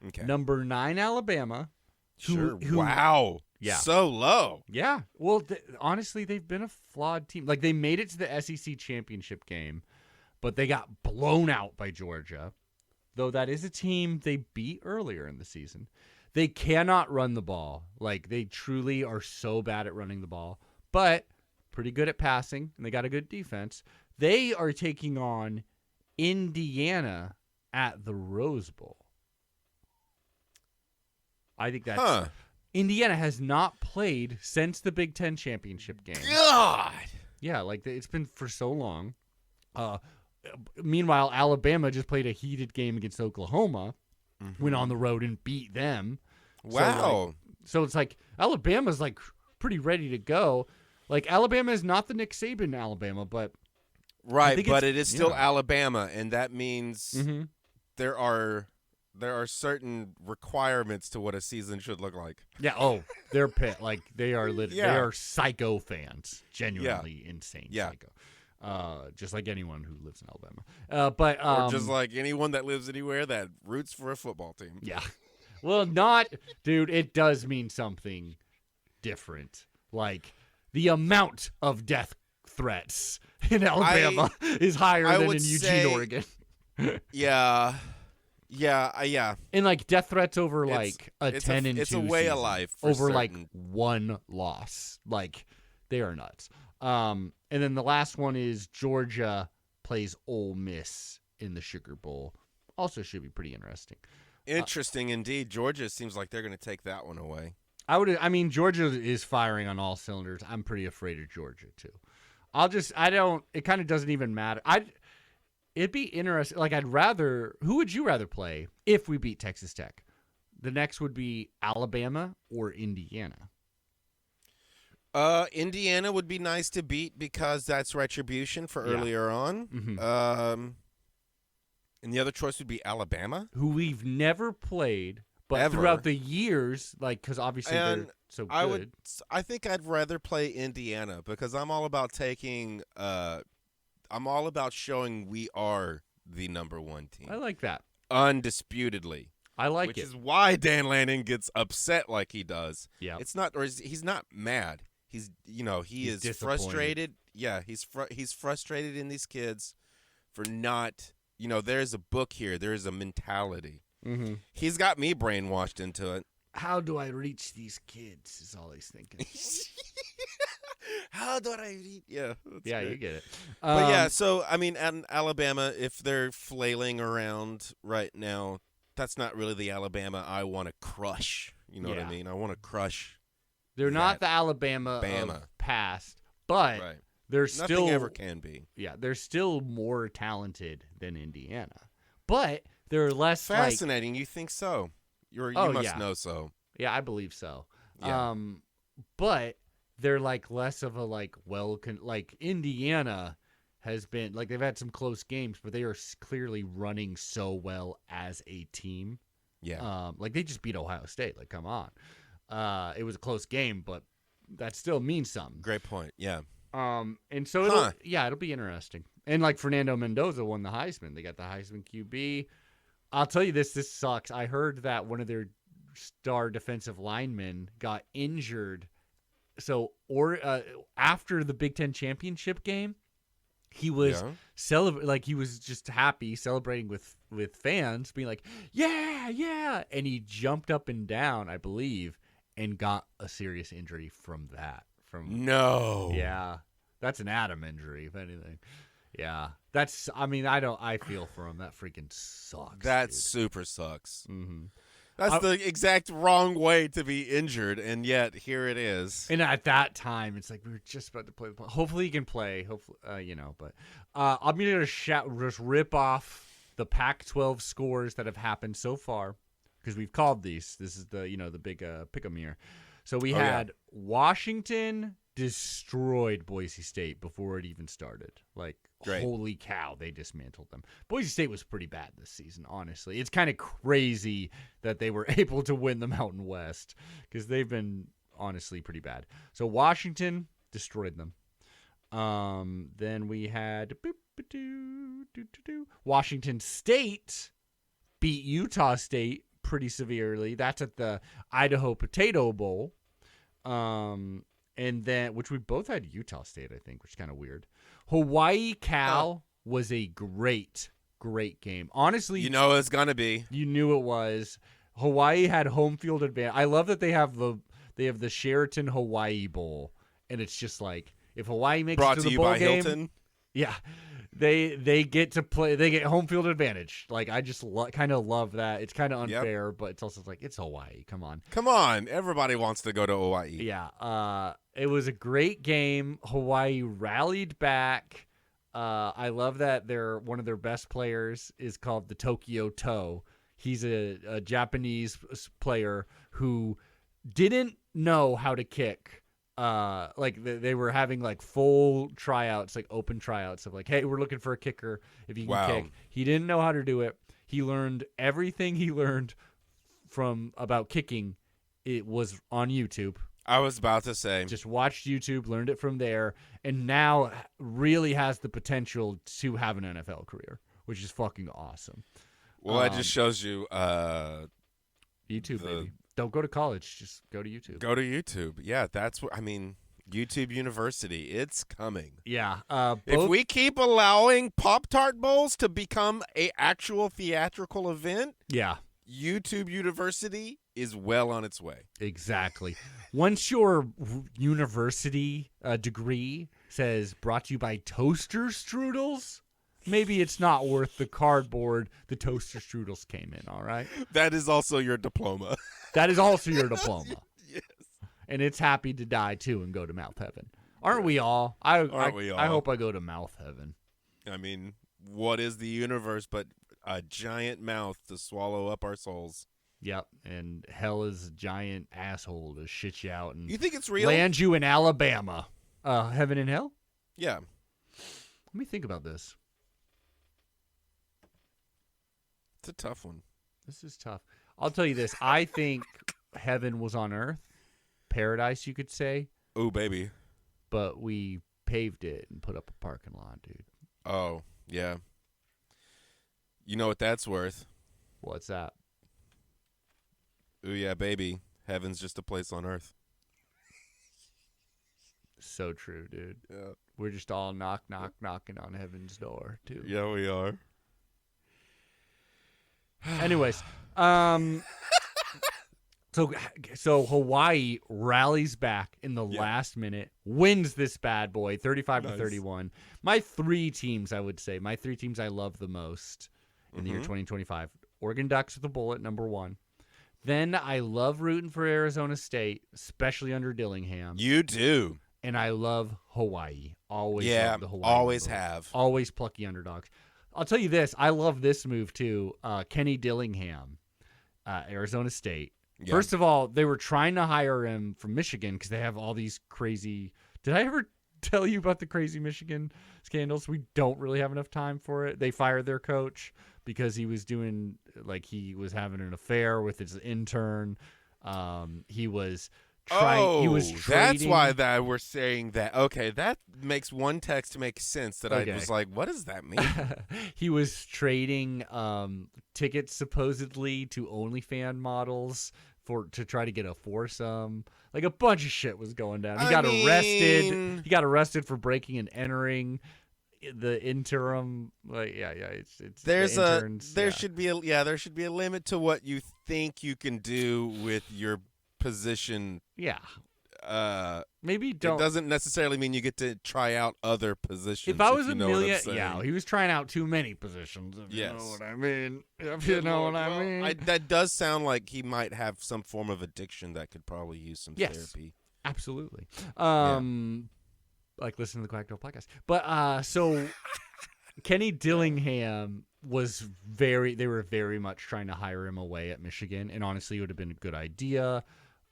Okay. Number 9, Alabama. Wow. Yeah. So low. Yeah. Well, honestly, they've been a flawed team. Like, they made it to the SEC championship game, but they got blown out by Georgia, though that is a team they beat earlier in the season. They cannot run the ball. Like, they truly are so bad at running the ball, but pretty good at passing, and they got a good defense. They are taking on Indiana at the Rose Bowl. I think that's... Indiana has not played since the Big Ten championship game. God! Yeah, like it's been for so long. Meanwhile, Alabama just played a heated game against Oklahoma, went on the road and beat them. Wow. So it's like Alabama's like pretty ready to go. Like Alabama is not the Nick Saban Alabama, but right, but it is still Alabama, and that means there are there are certain requirements to what a season should look like. Yeah. Oh, they're they are they Yeah. are psycho fans, genuinely insane Yeah. psycho. Just like anyone who lives in Alabama. But Or just like anyone that lives anywhere that roots for a football team. yeah. Well, dude. It does mean something different. Like the amount of death threats in Alabama is higher than in Eugene, Oregon. Yeah. Yeah. And like death threats over like a it's 10 and 2 it's a way season, of life for over like certain. one loss. Like they are nuts. And then the last one is Georgia plays Ole Miss in the Sugar Bowl. Also should be pretty interesting. Interesting indeed. Georgia seems like they're going to take that one away. I mean Georgia is firing on all cylinders. I'm pretty afraid of Georgia too. It kind of doesn't even matter. It'd be interesting. Like who would you rather play if we beat Texas Tech? The next would be Alabama or Indiana. Indiana would be nice to beat because that's retribution for earlier on. Mm-hmm. And the other choice would be Alabama, who we've never played, but Ever. throughout the years, like because obviously And they're so good. I think I'd rather play Indiana because I'm all about taking. I'm all about showing we are the number one team. I like that. Undisputedly. I like which it. is why Dan Lanning gets upset like he does. Yeah. It's not, or he's not mad. He's is frustrated. Yeah, he's frustrated in these kids for not. There's a book here. There's a mentality. Mm-hmm. He's got me brainwashed into it. How do I reach these kids? Is all he's thinking. How do I reach? Yeah. Yeah, great. you get it. But yeah, so I mean, in Alabama, if they're flailing around right now, that's not really the Alabama I want to crush. You know what I mean? I want to crush. They're not the Alabama of past, but Right. they're Nothing still ever can be. Yeah, they're still more talented than Indiana, but they're less Fascinating. You think so? You must know so. Yeah, I believe so. Yeah. But they're like less of a like Indiana has been like they've had some close games, but they are clearly running so well as a team. Yeah. Like they just beat Ohio State. Like, come on. It was a close game, but that still means something. Great point. Yeah. And so it'll be interesting. And like Fernando Mendoza won the Heisman. They got the Heisman QB. I'll tell you this sucks. I heard that one of their star defensive linemen got injured. So after the Big Ten championship game, he was he was just happy celebrating with fans, being like, yeah, and he jumped up and down, I believe, and got a serious injury from that. Yeah, that's an Adam injury, if anything. Yeah, I feel for him. That freaking sucks. That super sucks. Mm-hmm. That's the exact wrong way to be injured, and yet here it is. And at that time, it's like we were just about to play. Hopefully, he can play. Hopefully, but I'm gonna just rip off the Pac-12 scores that have happened so far because we've called these. This is the big pick-em here. So we had Washington destroyed Boise State before it even started. Like, Great. Holy cow, they dismantled them. Boise State was pretty bad this season, honestly. It's kind of crazy that they were able to win the Mountain West because they've been honestly pretty bad. So Washington destroyed them. Then we had Washington State beat Utah State pretty severely. That's at the Idaho Potato Bowl. And then, which we both had Utah State, I think, which is kind of weird. Hawaii Cal was a great game. Honestly, it's gonna be. You knew it was. Hawaii had home field advantage. I love that they have the Sheraton Hawaii Bowl, and it's just like if Hawaii makes it to the bowl game, Hilton. Yeah, they get to play. They get home field advantage. Like I just kind of love that. It's kind of unfair, but it's also like it's Hawaii. Come on. Everybody wants to go to Hawaii. Yeah. It was a great game. Hawaii rallied back. I love that one of their best players is called the Tokyo Toe. He's a Japanese player who didn't know how to kick. They were having like full tryouts, like open tryouts of like, hey, we're looking for a kicker if you can kick. He didn't know how to do it. He learned everything he learned from about kicking. It was on YouTube. I was about to say. Just watched YouTube, learned it from there, and now really has the potential to have an NFL career, which is fucking awesome. Well, that just shows you YouTube, baby. Don't go to college. Just go to YouTube. Go to YouTube. Yeah, that's what I mean. YouTube University. It's coming. Yeah. If we keep allowing Pop-Tart Bowls to become a actual theatrical event, yeah, YouTube University is well on its way. Exactly. Once your university degree says brought to you by Toaster Strudels, maybe it's not worth the cardboard the Toaster Strudels came in, all right? That is also your diploma. That is also your diploma. Yes. And it's happy to die, too, and go to mouth heaven. Aren't we all? Aren't we all? I hope I go to mouth heaven. I mean, what is the universe but a giant mouth to swallow up our souls? Yep, and hell is a giant asshole to shit you out and you think it's real? Land you in Alabama. Heaven and hell? Yeah. Let me think about this. It's a tough one. This is tough. I'll tell you this. I think heaven was on earth. Paradise, you could say. Oh, baby. But we paved it and put up a parking lot, dude. Oh, yeah. You know what that's worth? What's that? Ooh, yeah, baby. Heaven's just a place on earth. So true, dude. Yeah. We're just all knocking on heaven's door, too. Yeah, we are. Anyways, so Hawaii rallies back in the last minute, wins this bad boy, 35-31. My three teams, I would say, my three teams I love the most in the year 2025. Oregon Ducks with a bullet, number one. Then I love rooting for Arizona State, especially under Dillingham. You do. And I love Hawaii. Always love the Hawaii. Always Eagles. have. Always plucky underdogs. I'll tell you this. I love this move, too. Kenny Dillingham, Arizona State. Yeah. First of all, they were trying to hire him from Michigan because they have all these crazy – did I ever tell you about the crazy Michigan scandals? We don't really have enough time for it. They fired their coach because he was doing – like he was having an affair with his intern. He was – he was trading. That's why that we're saying that. Okay, that makes one text make sense that I was like, what does that mean? He was trading tickets supposedly to OnlyFans models to try to get a foursome. Like a bunch of shit was going down. He got arrested. He got arrested for breaking and entering the interim. Like it's there should be a limit to what you think you can do with your position. Yeah. Maybe don't. It doesn't necessarily mean you get to try out other positions. If I was a millionaire, he was trying out too many positions. If you know what I mean. If you know what I mean. That does sound like he might have some form of addiction that could probably use some therapy. Absolutely. Like listen to the Quack podcast. But so Kenny Dillingham they were very much trying to hire him away at Michigan, and honestly, it would have been a good idea.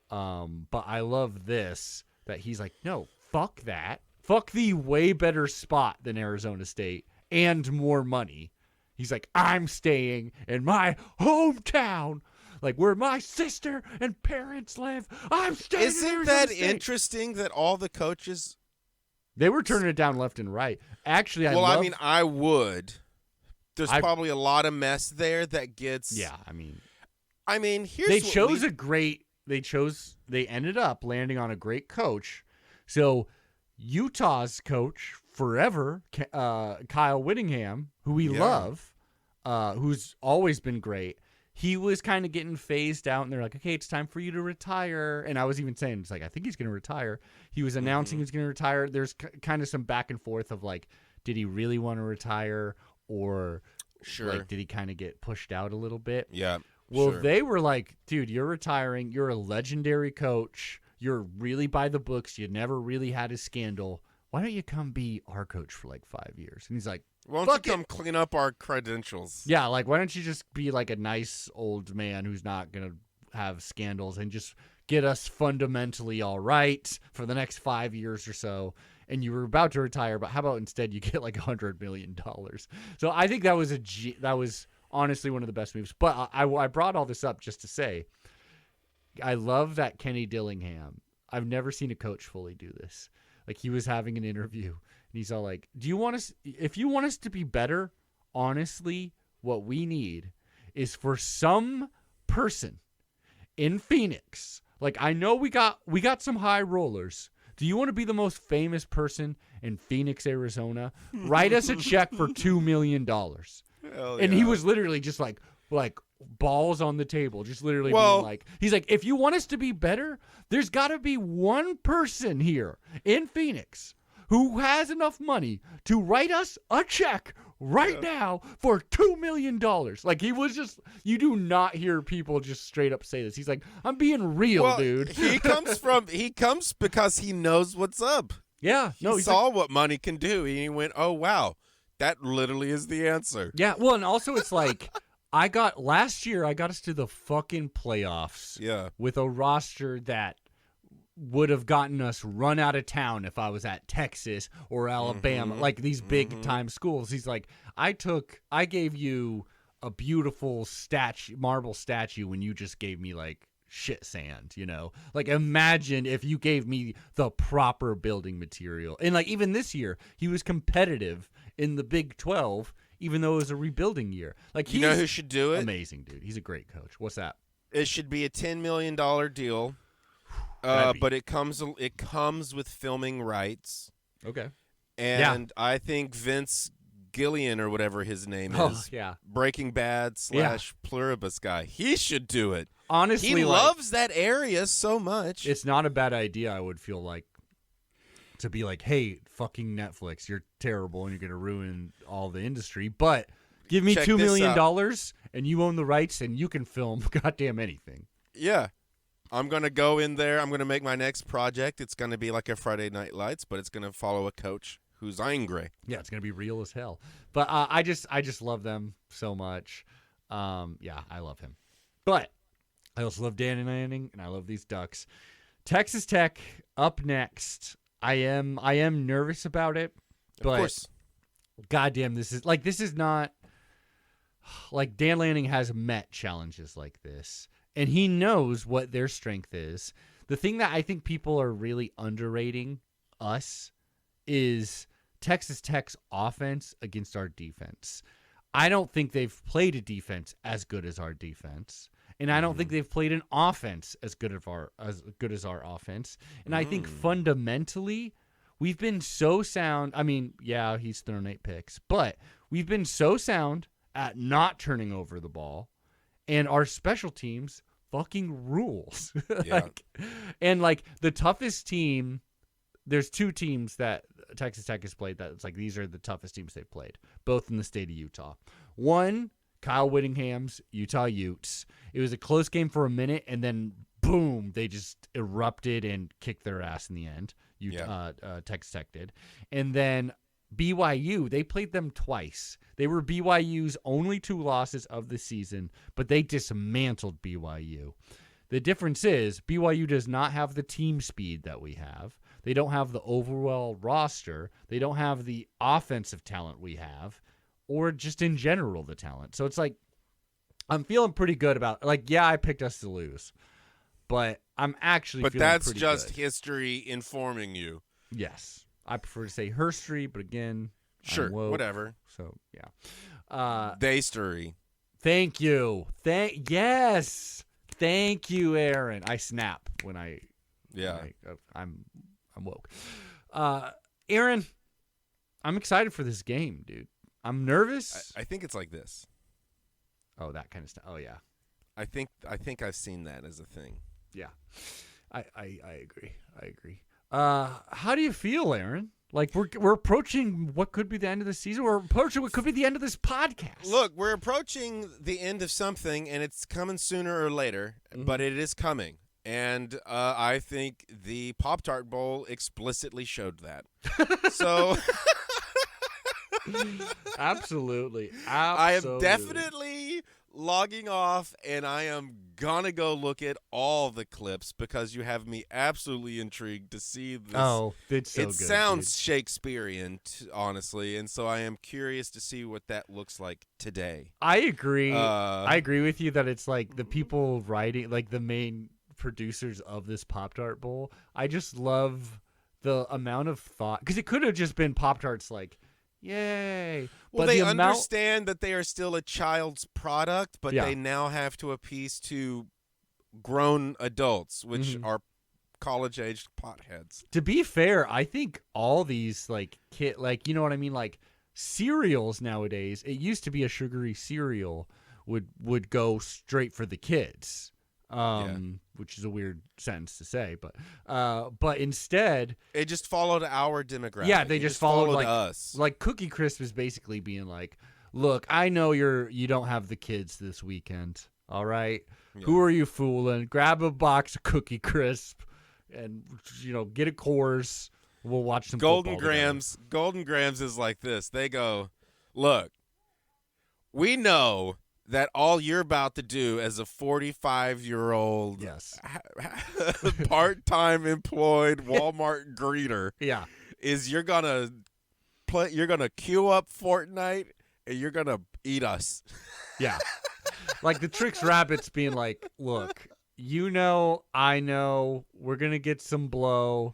But I love this, that he's like, no, fuck that. Fuck the way better spot than Arizona State and more money. He's like, I'm staying in my hometown, like where my sister and parents live. I'm staying in Arizona that State. Interesting that all the coaches... They were turning it down left and right. Actually, I would. There's probably a lot of mess there that gets... Yeah, They ended up landing on a great coach. So Utah's coach forever, Kyle Whittingham, who we love, who's always been great, he was kind of getting phased out, and they're like, okay, it's time for you to retire. And I was even saying, it's like, I think he's going to retire. He was announcing he was going to retire. There's kind of some back and forth of like, did he really want to retire, or like, did he kind of get pushed out a little bit? Yeah. Well, they were like, dude, you're retiring. You're a legendary coach. You're really by the books. You never really had a scandal. Why don't you come be our coach for like 5 years? And he's like, why don't you come clean up our credentials? Yeah, like, why don't you just be like a nice old man who's not going to have scandals and just get us fundamentally all right for the next 5 years or so? And you were about to retire, but how about instead you get like $100 million? So I think that was honestly one of the best moves. But I brought all this up just to say, I love that Kenny Dillingham. I've never seen a coach fully do this. Like, he was having an interview, and he's all like, if you want us to be better, honestly, what we need is for some person in Phoenix. Like, I know we got some high rollers. Do you want to be the most famous person in Phoenix, Arizona? Write us a check for $2 million. And he was literally just like balls on the table, just literally being like, he's like, if you want us to be better, there's got to be one person here in Phoenix who has enough money to write us a check right now for $2 million. Like, he was just, you do not hear people just straight up say this. He's like, I'm being real, dude. he comes because he knows what's up. Yeah. He saw what money can do. And he went, oh, wow, that literally is the answer. Yeah. Well, and also it's like, last year, I got us to the fucking playoffs with a roster that would have gotten us run out of town if I was at Texas or Alabama, like these big time schools. He's like, I gave you a beautiful marble statue when you just gave me like shit sand, you know? Like, imagine if you gave me the proper building material. And like, even this year, he was competitive in the Big 12, even though it was a rebuilding year. Like, you know who should do it? Amazing, dude. He's a great coach. What's that? It should be a $10 million deal, but it comes with filming rights. Okay. And I think Vince Gillian, or whatever his name is, Breaking Bad / Pluribus guy, he should do it. Honestly, he loves that area so much. It's not a bad idea, I would feel like, to be like, hey, fucking Netflix, you're terrible and you're going to ruin all the industry, but give me $2 million and you own the rights and you can film goddamn anything. Yeah. I'm going to go in there. I'm going to make my next project. It's going to be like a Friday Night Lights, but it's going to follow a coach who's angry. Yeah, it's going to be real as hell. But I just love them so much. I love him. But I also love Dan Lanning, and I love these Ducks. Texas Tech up next. I am nervous about it, but of course. Goddamn, this is not like Dan Lanning has met challenges like this, and he knows what their strength is. The thing that I think people are really underrating us is Texas Tech's offense against our defense. I don't think they've played a defense as good as our defense. And I don't think they've played an offense as good as our offense. And I think fundamentally, we've been so sound. I mean, yeah, he's thrown 8 picks, but we've been so sound at not turning over the ball, and our special teams fucking rules. like the toughest team. There's 2 teams that Texas Tech has played that it's like these are the toughest teams they've played, both in the state of Utah. One, Kyle Whittingham's Utah Utes. It was a close game for a minute, and then boom, they just erupted and kicked their ass in the end. Texas Tech did. And then BYU, they played them twice. They were BYU's only 2 losses of the season, but they dismantled BYU. The difference is BYU does not have the team speed that we have. They don't have the overall roster. They don't have the offensive talent we have, or just in general the talent. So it's like, I'm feeling pretty good about, like, yeah, I picked us to lose, but I'm actually feeling pretty good. But that's just history informing you. Yes. I prefer to say herstory, but again, sure, I'm woke, whatever. So, yeah. Daystory. Thank you. Yes. Thank you, Aaron. I snap when I'm woke. Aaron, I'm excited for this game, dude. I'm nervous. I think it's like this. Oh, that kind of stuff. Oh, yeah. I think I've seen that as a thing. Yeah. I agree. How do you feel, Aaron? Like, we're approaching what could be the end of the season. We're approaching what could be the end of this podcast. Look, we're approaching the end of something, and it's coming sooner or later, but it is coming. And I think the Pop-Tart Bowl explicitly showed that. So Absolutely. I am definitely logging off, and I am gonna go look at all the clips because you have me absolutely intrigued to see this. Oh, it's so it good. Sounds dude. Shakespearean, honestly, and so I am curious to see what that looks like today. I agree. I agree with you that it's like the people writing, like the main producers of this Pop-Tart Bowl. I just love the amount of thought, because it could have just been Pop-Tarts like, yay. Well, but they the understand that they are still a child's product, but Yeah. they now have to appease to grown adults, which are college-aged potheads. To be fair, I think all these like you know what I mean, like cereals nowadays. It used to be a sugary cereal would go straight for the kids, which is a weird sentence to say, but instead it just followed our demographic. Yeah, they just followed like us. Like Cookie Crisp is basically being like, look, I know you don't have the kids this weekend. All right, who are you fooling? Grab a box of Cookie Crisp, and get a Coors. We'll watch some Golden football Grams. together. Golden Grams is like this. They go, look, we know that all you're about to do as a 45-year-old part-time employed Walmart greeter is you're gonna queue up Fortnite and you're gonna eat us. Yeah. Like the Trix Rabbits being like, look, I know, we're going to get some blow.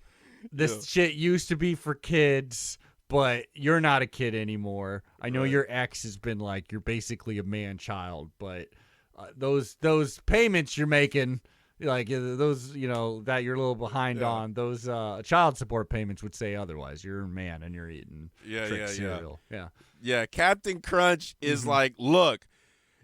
This shit used to be for kids, but you're not a kid anymore. I know your ex has been like, you're basically a man-child, but those payments you're making, like those, that you're a little behind on, those child support payments would say otherwise. You're a man and you're eating Trix cereal. Yeah, Captain Crunch is like, look,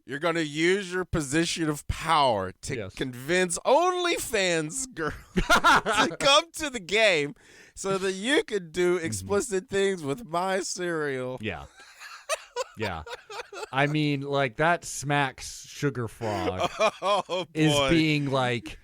you're going to use your position of power to convince OnlyFans girls to come to the game so that you could do explicit things with my cereal. Yeah. Yeah. I mean, like, that smacks Sugar Frog is being like,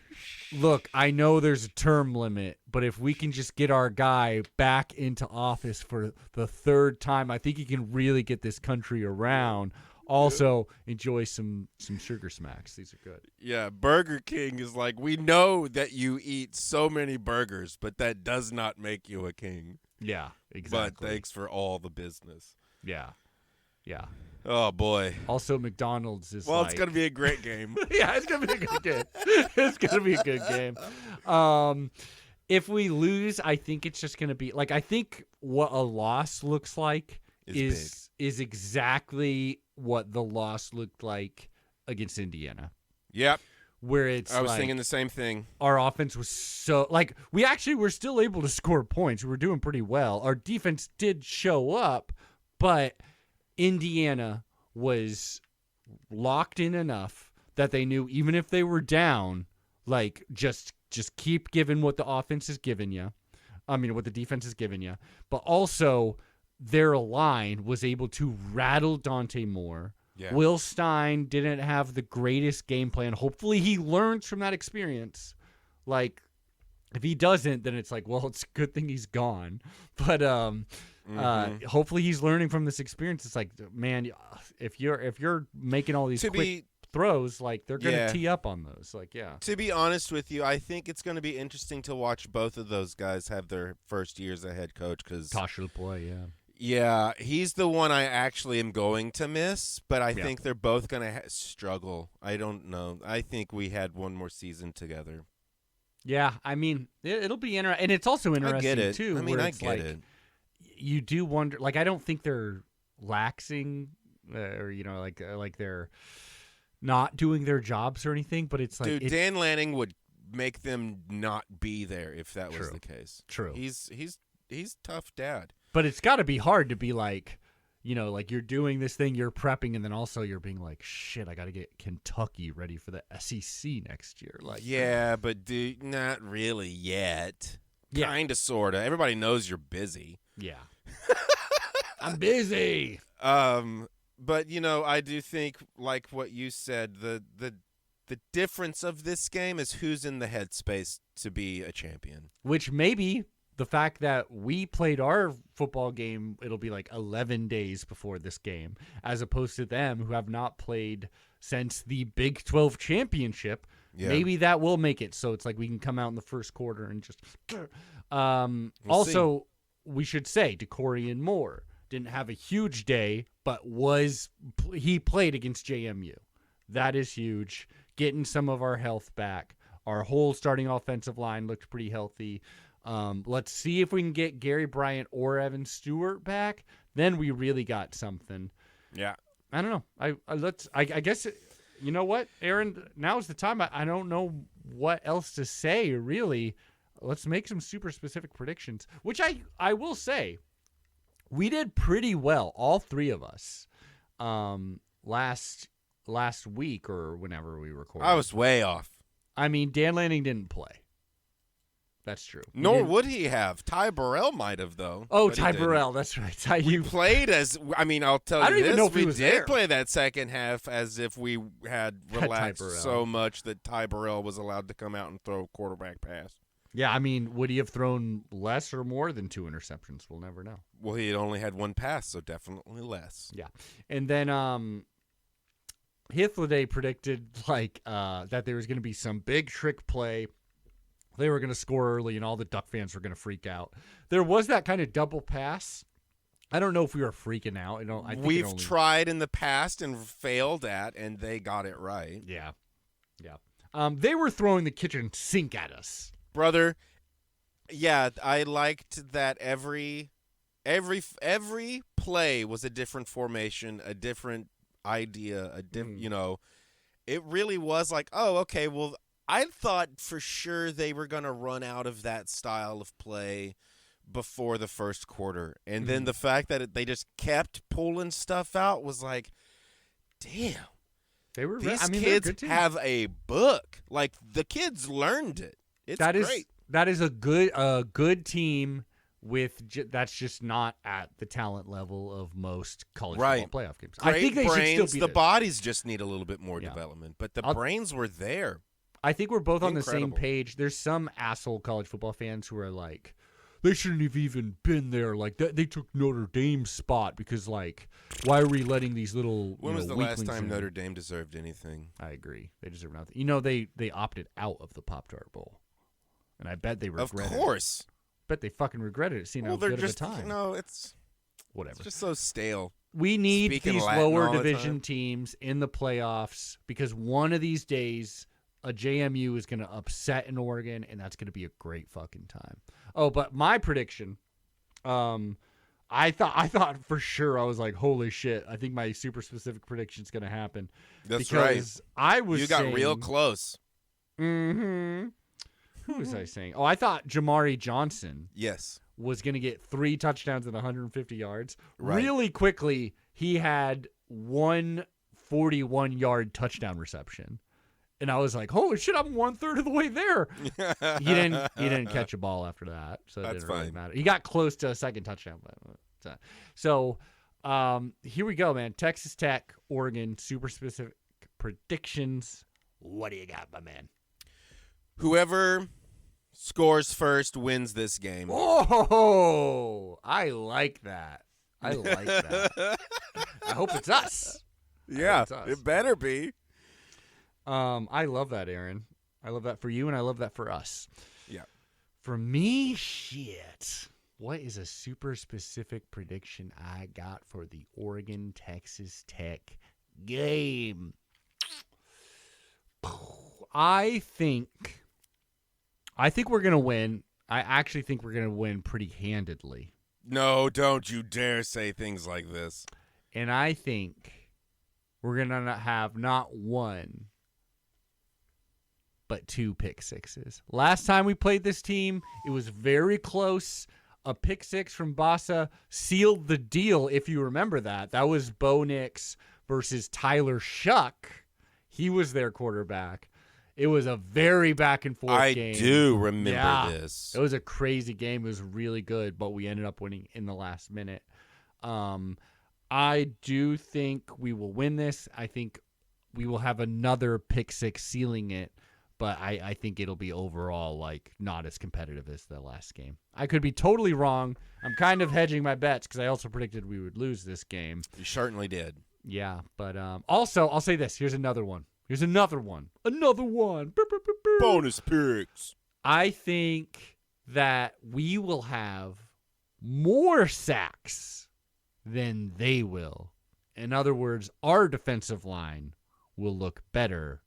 look, I know there's a term limit, but if we can just get our guy back into office for the third time, I think he can really get this country around. Also, enjoy some Sugar Smacks. These are good. Yeah, Burger King is like, we know that you eat so many burgers, but that does not make you a king. Yeah, exactly. But thanks for all the business. Yeah. Yeah. Oh, boy. Also, McDonald's is it's going to be a great game. Yeah, it's going to be a good game. It's going to be a good game. If we lose, I think it's just going to be, like, I think what a loss looks like is exactly what the loss looked like against Indiana. Yep. Where it's I was thinking the same thing. Our offense was so, like, we actually were still able to score points. We were doing pretty well. Our defense did show up, but Indiana was locked in enough that they knew even if they were down, like, just keep giving what the offense is giving you. I mean, what the defense is giving you. But also, their line was able to rattle Dante Moore. Yeah. Will Stein didn't have the greatest game plan. Hopefully he learns from that experience. Like, if he doesn't, then it's like, well, it's a good thing he's gone. But hopefully he's learning from this experience. It's like, man, if you're making all these quick throws, like, they're going to tee up on those. Like, yeah. To be honest with you, I think it's going to be interesting to watch both of those guys have their first year as a head coach. Because Tosh Lupoi, yeah, he's the one I actually am going to miss, but I think they're both going to struggle. I don't know. I think we had one more season together. Yeah, I mean, it'll be interesting. And it's also interesting, I get it. too. I mean, I get it. You do wonder, like, I don't think they're laxing or, like they're not doing their jobs or anything, but it's like. Dude, Dan Lanning would make them not be there if that was the case. True. He's tough dad. But it's got to be hard to be like, like you're doing this thing, you're prepping, and then also you're being like, shit, I got to get Kentucky ready for the SEC next year. Like, yeah, but dude, not really yet. Yeah. Kind of, sort of. Everybody knows you're busy. Yeah. I'm busy. But, I do think, like what you said, the difference of this game is who's in the headspace to be a champion. Which maybe the fact that we played our football game, it'll be like 11 days before this game, as opposed to them who have not played since the Big 12 championship. Yeah. Maybe that will make it so it's like we can come out in the first quarter and just. Also, we should say DeCorian Moore didn't have a huge day, but he played against JMU. That is huge. Getting some of our health back. Our whole starting offensive line looked pretty healthy. Let's see if we can get Gary Bryant or Evan Stewart back. Then we really got something. Yeah. I don't know. I guess, you know what, Aaron? Now's the time. I don't know what else to say, really. Let's make some super specific predictions, which I will say we did pretty well, all three of us, last week or whenever we recorded. I was way off. I mean, Dan Lanning didn't play. That's true. Nor would he have. Ty Burrell might have, though. Oh, Ty Burrell. That's right. You played as, I mean, I'll tell you this. I don't even know if he was there. We did play that second half as if we had relaxed so much that Ty Burrell was allowed to come out and throw a quarterback pass. Yeah, I mean, would he have thrown less or more than 2 interceptions? We'll never know. Well, he had only had 1 pass, so definitely less. Yeah. And then Hithliday predicted that there was going to be some big trick play. They were going to score early, and all the Duck fans were going to freak out. There was that kind of double pass. I don't know if we were freaking out. I think we've tried in the past and failed at, and they got it right. Yeah. They were throwing the kitchen sink at us. Brother, yeah, I liked that every play was a different formation, a different idea, it really was like, oh, okay, well, I thought for sure they were going to run out of that style of play before the first quarter. And then the fact that they just kept pulling stuff out was like, damn. These kids have a book. Like, the kids learned it. It's great. That is a good team that's just not at the talent level of most college football playoff games. Great I think they brains, should still be the bodies just need a little bit more development, but the brains were there. I think we're both on the same page. There's some asshole college football fans who are like, they shouldn't have even been there. Like that, they took Notre Dame's spot because, like, why are we letting these little? When was the last time Notre Dame deserved anything? I agree. They deserve nothing. They opted out of the Pop-Tart Bowl, and I bet they regret it. Of course. Bet they fucking regretted it. Seeing how good of a time. No, it's whatever. It's just so stale. We need these lower division teams in the playoffs because one of these days a JMU is going to upset in Oregon, and that's going to be a great fucking time. Oh, but my prediction, I thought for sure, I was like, holy shit, I think my super specific prediction is going to happen. That's right. You got real close. Mm-hmm. Who was I saying? Oh, I thought Jamari Johnson was going to get 3 touchdowns and 150 yards. Right. Really quickly, he had 1 41-yard touchdown reception. And I was like, holy shit, I'm 1/3 of the way there. He didn't catch a ball after that, so it didn't really matter. He got close to a second touchdown. So here we go, man. Texas Tech, Oregon, super specific predictions. What do you got, my man? Whoever scores first wins this game. Oh, I like that. I hope it's us. Yeah, it better be. I love that, Aaron. I love that for you, and I love that for us. Yeah. For me, shit. What is a super specific prediction I got for the Oregon-Texas Tech game? I think we're going to win. I actually think we're going to win pretty handedly. No, don't you dare say things like this. And I think we're going to have not one, but 2 pick sixes. Last time we played this team, it was very close. A pick six from Bassa sealed the deal, if you remember that. That was Bo Nix versus Tyler Shuck. He was their quarterback. It was a very back-and-forth game. I do remember this. It was a crazy game. It was really good, but we ended up winning in the last minute. I do think we will win this. I think we will have another pick six sealing it. But I think it'll be overall like not as competitive as the last game. I could be totally wrong. I'm kind of hedging my bets because I also predicted we would lose this game. You certainly did. Yeah, but also I'll say this. Here's another one. Another one. Bonus picks. I think that we will have more sacks than they will. In other words, our defensive line will look better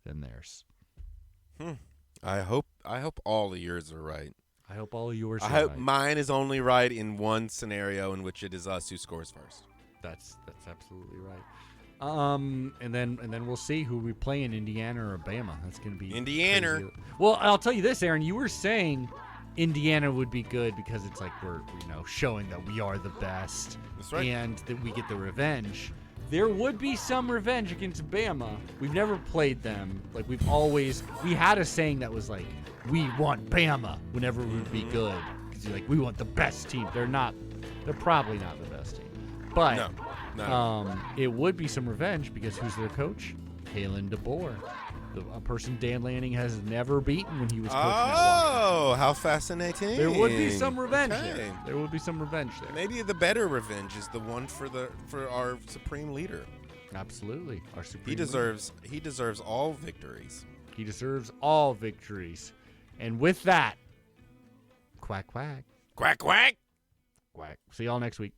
than theirs. I hope all of yours are right. I hope all of yours I are hope right. mine is only right in one scenario in which it is us who scores first. That's absolutely right. And then we'll see who we play in Indiana or Bama. That's going to be Indiana. crazy. Well, I'll tell you this, Aaron. You were saying Indiana would be good because it's like we're showing that we are the best. That's right. And that we get the revenge. There would be some revenge against Bama. We've never played them. Like we had a saying that was like, we want Bama whenever we would be good. Because you're like, we want the best team. They're probably not the best team. But no. It would be some revenge because who's their coach? Kalen DeBoer. A person Dan Lanning has never beaten when he was coaching at Washington. Oh, how fascinating. There would be some revenge there. There would be some revenge there. Maybe the better revenge is the one for our supreme leader. Absolutely. Our supreme He deserves all victories. He deserves all victories. And with that, quack, quack. Quack, quack. Quack. See y'all next week.